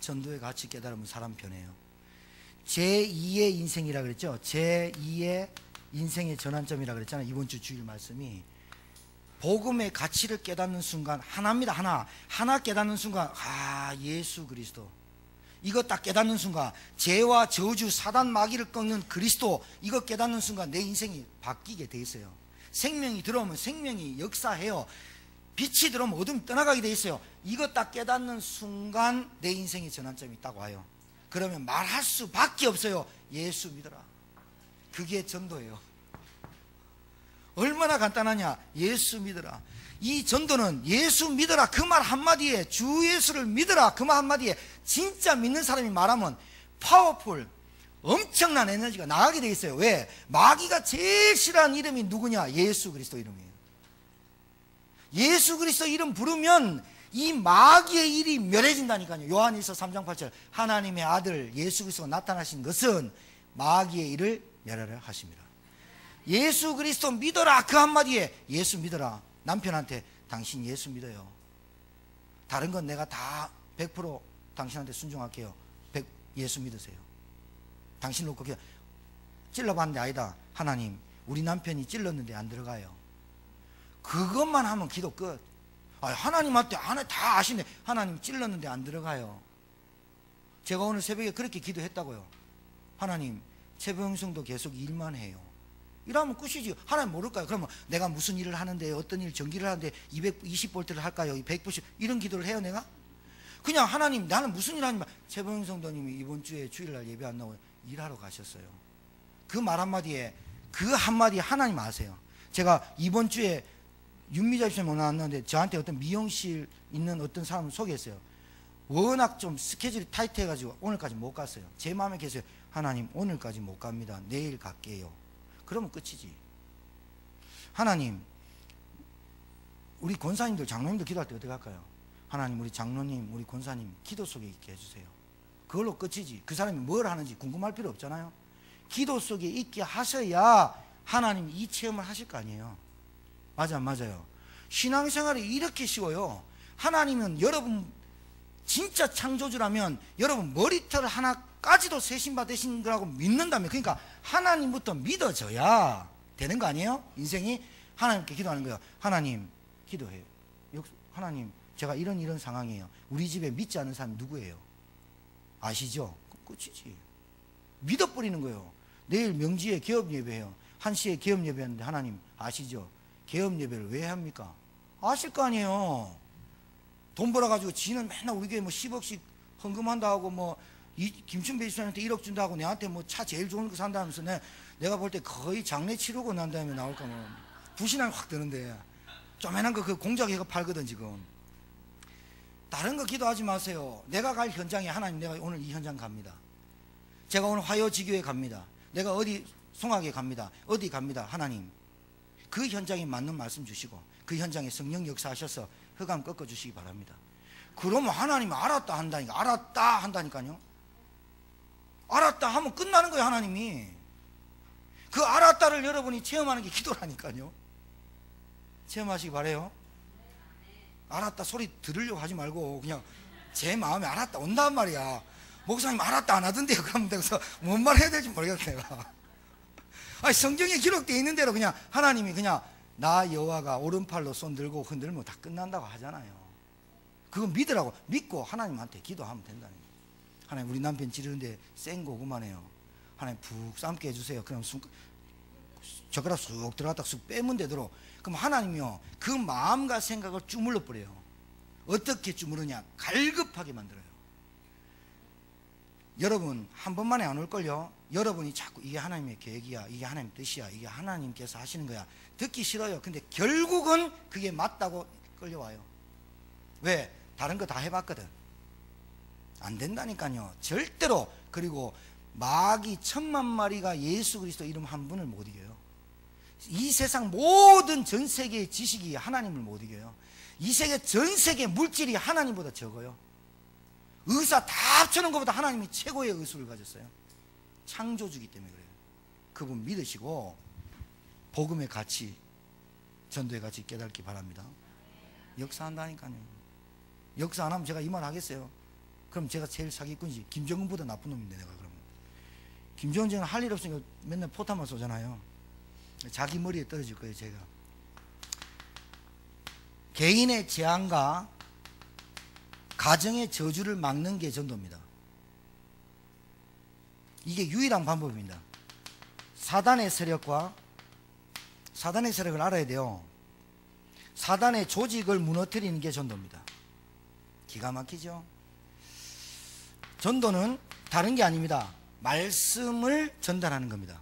전도의 가치 깨달으면 사람 변해요. 제2의 인생이라 그랬죠. 제2의 인생의 전환점이라 그랬잖아요. 이번 주 주일 말씀이 복음의 가치를 깨닫는 순간 하나입니다. 하나 깨닫는 순간 예수 그리스도. 이거 딱 깨닫는 순간 죄와 저주, 사단 마귀를 꺾는 그리스도, 이거 깨닫는 순간 내 인생이 바뀌게 돼 있어요. 생명이 들어오면 생명이 역사해요. 빛이 들어오면 어둠이 떠나가게 돼 있어요. 이거 딱 깨닫는 순간 내 인생의 전환점이 딱 와요. 그러면 말할 수밖에 없어요. 예수 믿어라. 그게 전도예요. 얼마나 간단하냐. 예수 믿어라. 이 전도는 예수 믿어라 그 말 한마디에, 주 예수를 믿어라 그 말 한마디에 진짜 믿는 사람이 말하면 파워풀, 엄청난 에너지가 나가게 돼 있어요. 왜? 마귀가 제일 싫어하는 이름이 누구냐? 예수 그리스도 이름이에요. 예수 그리스도 이름 부르면 이 마귀의 일이 멸해진다니까요. 요한일서 3장 8절 하나님의 아들 예수 그리스도가 나타나신 것은 마귀의 일을 멸하려 하십니다. 예수 그리스도 믿어라 그 한마디에 예수 믿어라. 남편한테 당신 예수 믿어요. 다른 건 내가 다 100% 당신한테 순종할게요. 예수 믿으세요. 당신 놓고 그냥 찔러봤는데 아니다. 하나님 우리 남편이 찔렀는데 안 들어가요. 그것만 하면 기도 끝. 하나님한테 다 아시네. 하나님 찔렀는데 안 들어가요. 제가 오늘 새벽에 그렇게 기도했다고요. 하나님 최병성도 계속 일만 해요. 이러면 끝이지. 하나님 모를까요? 그러면 내가 무슨 일을 하는데, 어떤 일 전기를 하는데 220볼트를 할까요? 190 이런 기도를 해요 내가? 그냥 하나님 나는 무슨 일 하냐면 최병성 성도님이 이번 주에 주일날 예배 안 나오고 일하러 가셨어요. 그 말 한마디에 그 한마디 하나님 아세요. 제가 이번 주에 윤미자 집사님 오늘 왔는데 저한테 어떤 미용실 있는 어떤 사람을 소개했어요. 워낙 좀 스케줄이 타이트해가지고 오늘까지 못 갔어요. 제 마음에 계세요. 하나님 오늘까지 못 갑니다. 내일 갈게요. 그러면 끝이지. 하나님, 우리 권사님들 장로님들 기도할 때 어떻게 할까요? 하나님 우리 장로님 우리 권사님 기도 속에 있게 해주세요. 그걸로 끝이지. 그 사람이 뭘 하는지 궁금할 필요 없잖아요. 기도 속에 있게 하셔야 하나님 이 체험을 하실 거 아니에요. 맞아 안 맞아요? 신앙생활이 이렇게 쉬워요. 하나님은 여러분 진짜 창조주라면 여러분 머리털 하나까지도 세신받으신 거라고 믿는다면, 그러니까 하나님부터 믿어져야 되는 거 아니에요? 인생이. 하나님께 기도하는 거예요. 하나님 기도해요. 하나님 제가 이런 상황이에요. 우리 집에 믿지 않는 사람이 누구예요? 아시죠? 끝이지. 믿어버리는 거예요. 내일 명지에 개업 예배해요. 1시에 개업 예배하는데 하나님 아시죠? 개업 예배를 왜 합니까? 아실 거 아니에요. 돈 벌어가지고 지는 맨날 우리 교회 뭐 10억씩 헌금한다 하고 뭐 김춘배 집사님한테 1억 준다 하고 내한테 뭐 차 제일 좋은 거 산다면서 내가 볼 때 거의 장례 치르고 난 다음에 나올까 뭐 불신앙이 확 드는데 쪼매난 거 그 공작회가 팔거든 지금. 다른 거 기도하지 마세요. 내가 갈 현장에 하나님 내가 오늘 이 현장 갑니다. 제가 오늘 화요지교에 갑니다. 내가 어디 송악에 갑니다. 어디 갑니다. 하나님 그 현장에 맞는 말씀 주시고 그 현장에 성령 역사하셔서 흑암 꺾어주시기 바랍니다. 그러면 하나님이 알았다 한다니까. 알았다 한다니까요. 알았다 하면 끝나는 거예요. 하나님이 그 알았다를 여러분이 체험하는 게 기도라니까요. 체험하시기 바래요. 알았다 소리 들으려고 하지 말고 그냥 제 마음에 알았다 온단 말이야. 목사님 알았다 안 하던데요. 그러면 내가 뭔 말 해야 될지 모르겠어 내가. 아니 성경에 기록되어 있는 대로 그냥 하나님이 그냥 나 여호와가 오른팔로 손 들고 흔들면 다 끝난다고 하잖아요. 그거 믿으라고 믿고 하나님한테 기도하면 된다는 거예요. 하나님 우리 남편 찌르는데 센 거 그만해요. 하나님 푹 삶게 해주세요. 그럼 젓가락 쑥 들어갔다 쑥 빼면 되도록. 그럼 하나님이요 그 마음과 생각을 주물러 버려요. 어떻게 주무르냐? 갈급하게 만들어요. 여러분 한 번만에 안 올걸요. 여러분이 자꾸 이게 하나님의 계획이야, 이게 하나님 뜻이야, 이게 하나님께서 하시는 거야 듣기 싫어요. 근데 결국은 그게 맞다고 끌려와요. 왜? 다른 거 다 해봤거든. 안 된다니까요. 절대로. 그리고 마귀 1000만 마리가 예수 그리스도 이름 한 분을 못 이겨요. 이 세상 모든 전 세계의 지식이 하나님을 못 이겨요. 이 세계 전 세계 물질이 하나님보다 적어요. 의사 다 합쳐놓은 것보다 하나님이 최고의 의술을 가졌어요. 창조주기 때문에 그래요. 그분 믿으시고 복음의 가치, 전도의 가치 깨닫기 바랍니다. 역사한다니까요. 역사 안 하면 제가 이 말 하겠어요? 그럼 제가 제일 사기꾼이지. 김정은보다 나쁜 놈인데 내가. 그러면 김정은은 할 일 없으니까 맨날 포탄만 쏘잖아요. 자기 머리에 떨어질 거예요. 제가 개인의 재앙과 가정의 저주를 막는 게 전도입니다. 이게 유일한 방법입니다. 사단의 세력을 알아야 돼요. 사단의 조직을 무너뜨리는 게 전도입니다. 기가 막히죠. 전도는 다른 게 아닙니다. 말씀을 전달하는 겁니다.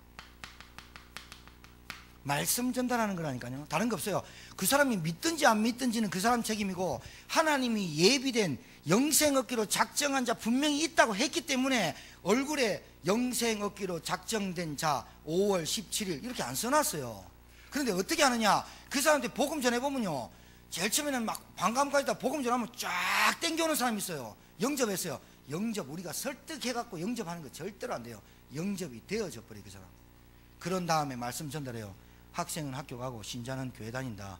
말씀 전달하는 거라니까요. 다른 거 없어요. 그 사람이 믿든지 안 믿든지는 그 사람 책임이고, 하나님이 예비된 영생 얻기로 작정한 자 분명히 있다고 했기 때문에 얼굴에 영생 얻기로 작정된 자 5월 17일 이렇게 안 써놨어요. 그런데 어떻게 하느냐? 그 사람한테 복음 전해보면요, 제일 처음에는 막 반감까지 복음 전하면 쫙 땡겨오는 사람이 있어요. 영접했어요. 영접 우리가 설득해갖고 영접하는 거 절대로 안 돼요. 영접이 되어져 버려 그 사람. 그런 다음에 말씀 전달해요. 학생은 학교 가고 신자는 교회 다닌다.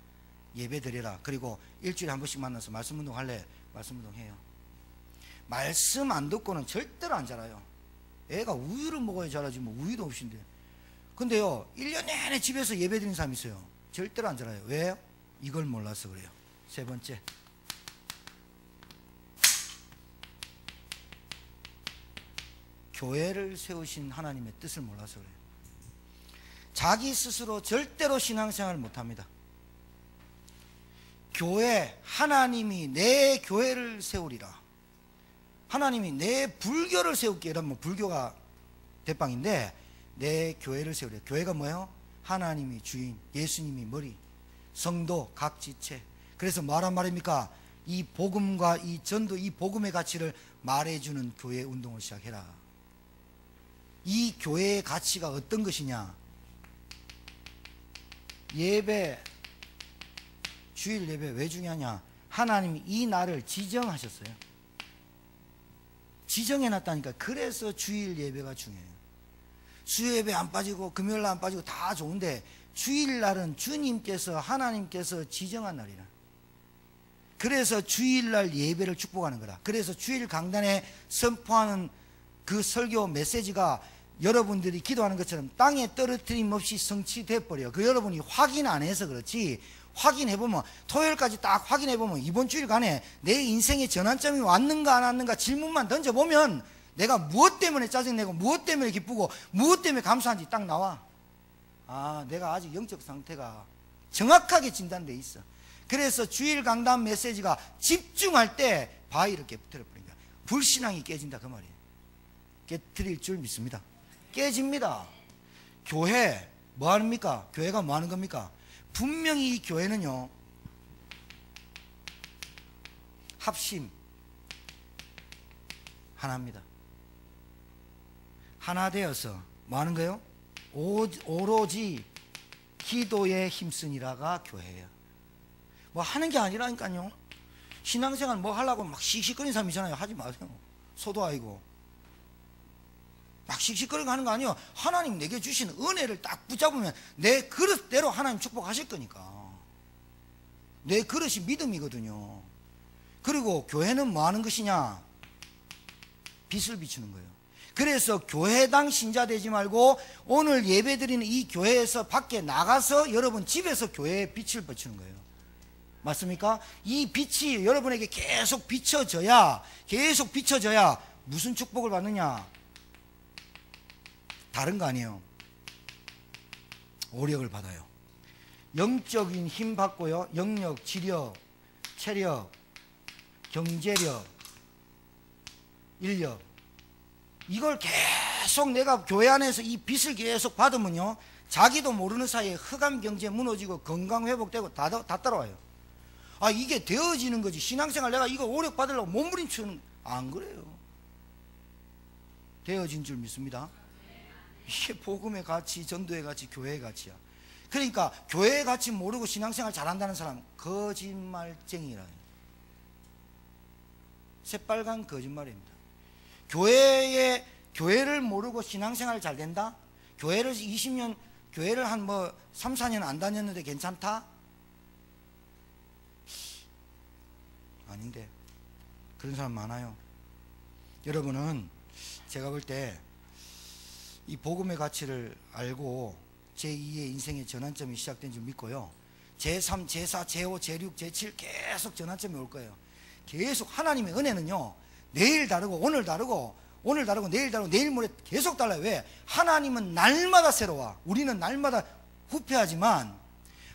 예배 드려라. 그리고 일주일에 한 번씩 만나서 말씀 운동 할래? 말씀 운동 해요. 말씀 안 듣고는 절대로 안 자라요. 애가 우유를 먹어야 자라지 뭐 우유도 없인데. 근데요 1년 내내 집에서 예배 드리는 사람이 있어요. 절대로 안 자라요. 왜요? 이걸 몰라서 그래요. 세 번째, 교회를 세우신 하나님의 뜻을 몰라서 그래요. 자기 스스로 절대로 신앙생활을 못합니다. 교회, 하나님이 내 교회를 세우리라. 하나님이 내 불교를 세울게. 이러면 불교가 대빵인데 내 교회를 세우리라. 교회가 뭐예요? 하나님이 주인, 예수님이 머리, 성도, 각 지체. 그래서 뭐란 말입니까? 이 복음과 이 전도, 이 복음의 가치를 말해주는 교회 운동을 시작해라. 이 교회의 가치가 어떤 것이냐? 예배, 주일 예배 왜 중요하냐? 하나님이 이 날을 지정하셨어요. 지정해놨다니까. 그래서 주일 예배가 중요해요. 수요예배 안 빠지고 금요일날 안 빠지고 다 좋은데 주일날은 주님께서, 하나님께서 지정한 날이라. 그래서 주일날 예배를 축복하는 거라. 그래서 주일 강단에 선포하는 그 설교 메시지가 여러분들이 기도하는 것처럼 땅에 떨어뜨림 없이 성취돼 버려요. 그 여러분이 확인 안 해서 그렇지, 확인해보면, 토요일까지 딱 확인해보면 이번 주일간에 내 인생의 전환점이 왔는가 안 왔는가 질문만 던져보면 내가 무엇 때문에 짜증내고 무엇 때문에 기쁘고 무엇 때문에 감사한지 딱 나와. 아, 내가 아직 영적 상태가 정확하게 진단돼 있어. 그래서 주일 강단 메시지가 집중할 때 바위를 깨뜨려버린 거야. 불신앙이 깨진다 그 말이에요. 깨뜨릴 줄 믿습니다. 깨집니다. 교회 뭐 합니까? 교회가 뭐 하는 겁니까? 분명히 이 교회는요, 합심 하나입니다. 하나 되어서 뭐 하는 거예요? 오로지 기도에 힘쓰니라가 교회예요. 뭐 하는 게 아니라니까요. 신앙생활 뭐 하려고 막 씩씩거리는 사람 있잖아요. 하지 마세요. 소도 아니고 막 씩씩거리고 하는 거 아니에요. 하나님 내게 주신 은혜를 딱 붙잡으면 내 그릇대로 하나님 축복하실 거니까. 내 그릇이 믿음이거든요. 그리고 교회는 뭐 하는 것이냐? 빛을 비추는 거예요. 그래서 교회당 신자 되지 말고 오늘 예배드리는 이 교회에서 밖에 나가서 여러분 집에서 교회에 빛을 비추는 거예요. 맞습니까? 이 빛이 여러분에게 계속 비춰져야 무슨 축복을 받느냐? 다른 거 아니에요. 오력을 받아요. 영적인 힘 받고요. 영력, 지력, 체력, 경제력, 인력. 이걸 계속 내가 교회 안에서 이 빛을 계속 받으면요, 자기도 모르는 사이에 흑암 경제 무너지고 건강 회복되고 다 따라와요. 아, 이게 되어지는 거지. 신앙생활 내가 이거 오력 받으려고 몸부림치는, 안 그래요. 되어진 줄 믿습니다. 이게 복음의 가치, 전도의 가치, 교회의 가치야. 그러니까 교회의 가치 모르고 신앙생활 잘한다는 사람 거짓말쟁이라. 새빨간 거짓말입니다. 교회를 모르고 신앙생활 잘 된다? 교회를 20년, 교회를 한 뭐 3, 4년 안 다녔는데 괜찮다? 아닌데. 그런 사람 많아요. 여러분은 제가 볼 때 이 복음의 가치를 알고 제2의 인생의 전환점이 시작된 줄 믿고요. 제3, 제4, 제5, 제6, 제7 계속 전환점이 올 거예요. 계속 하나님의 은혜는요, 내일 다르고 오늘 다르고 오늘 다르고 내일 다르고 내일 모레 계속 달라요. 왜? 하나님은 날마다 새로워. 우리는 날마다 후패하지만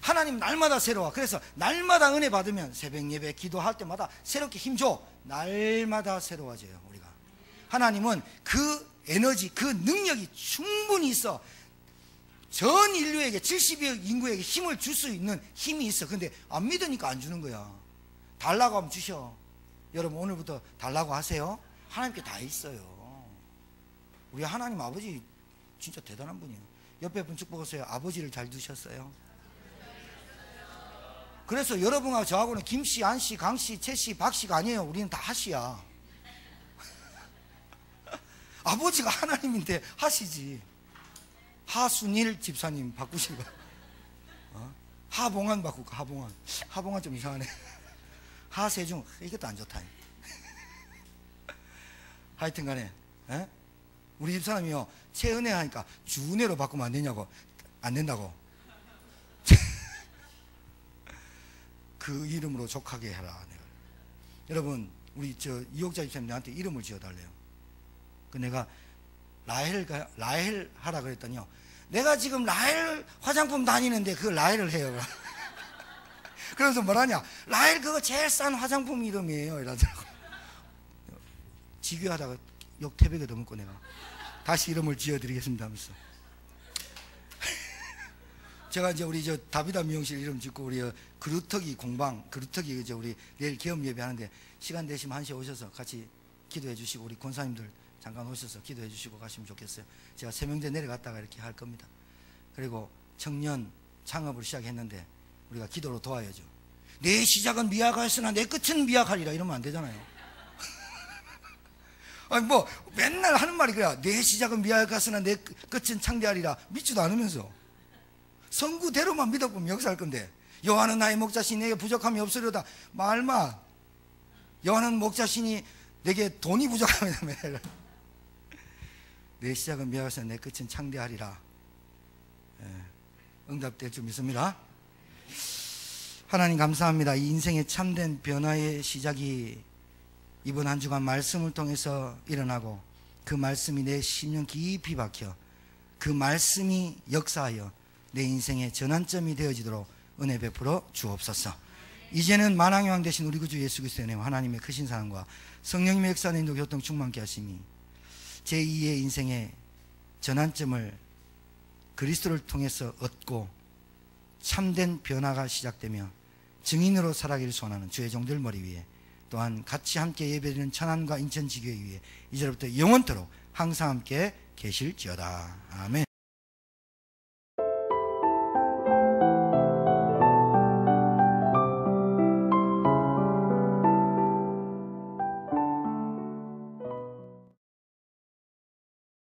하나님 날마다 새로워. 그래서 날마다 은혜 받으면 새벽 예배 기도할 때마다 새롭게 힘줘. 날마다 새로워져요. 우리가. 하나님은 그 에너지, 그 능력이 충분히 있어. 전 인류에게 70억 인구에게 힘을 줄 수 있는 힘이 있어. 근데 안 믿으니까 안 주는 거야. 달라고 하면 주셔. 여러분 오늘부터 달라고 하세요. 하나님께 다 있어요. 우리 하나님 아버지 진짜 대단한 분이에요. 옆에 분 축복하세요. 아버지를 잘 두셨어요. 그래서 여러분과 저하고는 김씨, 안씨, 강씨, 채씨, 박씨가 아니에요. 우리는 다 하씨야. 아버지가 하나님인데 하시지. 하순일 집사님 바꾸시고, 하봉환 바꾸고. 하봉환 좀 이상하네. 하세중, 이것도 안 좋다. 하여튼 간에 우리 집사람이요, 최은혜 하니까 주은혜로 바꾸면 안 되냐고. 안 된다고. 그 이름으로 족하게 해라. 내가. 여러분 우리 이옥자 집사님 나한테 이름을 지어달래요. 그 내가 라헬 하라 그랬더니요, 내가 지금 라헬 화장품 다니는데 그 라헬을 해요. 그래서 뭐라냐, 라헬 그거 제일 싼 화장품 이름이에요 이러더라고. 지교하다가 욕태백에 넘었고 내가 다시 이름을 지어드리겠습니다 하면서 제가 이제 우리 저 다비다 미용실 이름 짓고 우리 그루터기 공방, 그루터기 이제 우리 내일 개업 예배하는데 시간 되시면 1시에 오셔서 같이 기도해 주시고 우리 권사님들 잠깐 오셔서 기도해 주시고 가시면 좋겠어요. 제가 세명대 내려갔다가 이렇게 할 겁니다. 그리고 청년 창업을 시작했는데 우리가 기도로 도와야죠. 내 시작은 미약하였으나 내 끝은 미약하리라 이러면 안 되잖아요. 아니 뭐 맨날 하는 말이 그래. 내 시작은 미약하였으나 내 끝은 창대하리라. 믿지도 않으면서 성구대로만 믿어보면 역사할 건데, 여호와는 나의 목자시니 내게 부족함이 없으려다. 말마 여호와는 목자시니 내게 돈이 부족하면 내 시작은 미약하였으나 내 끝은 창대하리라. 응답될 줄 믿습니다. 하나님 감사합니다. 이 인생의 참된 변화의 시작이 이번 한 주간 말씀을 통해서 일어나고, 그 말씀이 내 심령 깊이 박혀 그 말씀이 역사하여 내 인생의 전환점이 되어지도록 은혜 베풀어 주옵소서. 이제는 만왕의 되신 우리 구주 예수 그리스도의 은혜와 하나님의 크신 사랑과 성령님의 역사는 인도 교통 충만케 하심이 제2의 인생의 전환점을 그리스도를 통해서 얻고 참된 변화가 시작되며 증인으로 살아가기를 소원하는 주의 종들 머리 위에, 또한 같이 함께 예배드리는 천안과 인천지교회 위에 이제부터 영원토록 항상 함께 계실지어다. 아멘.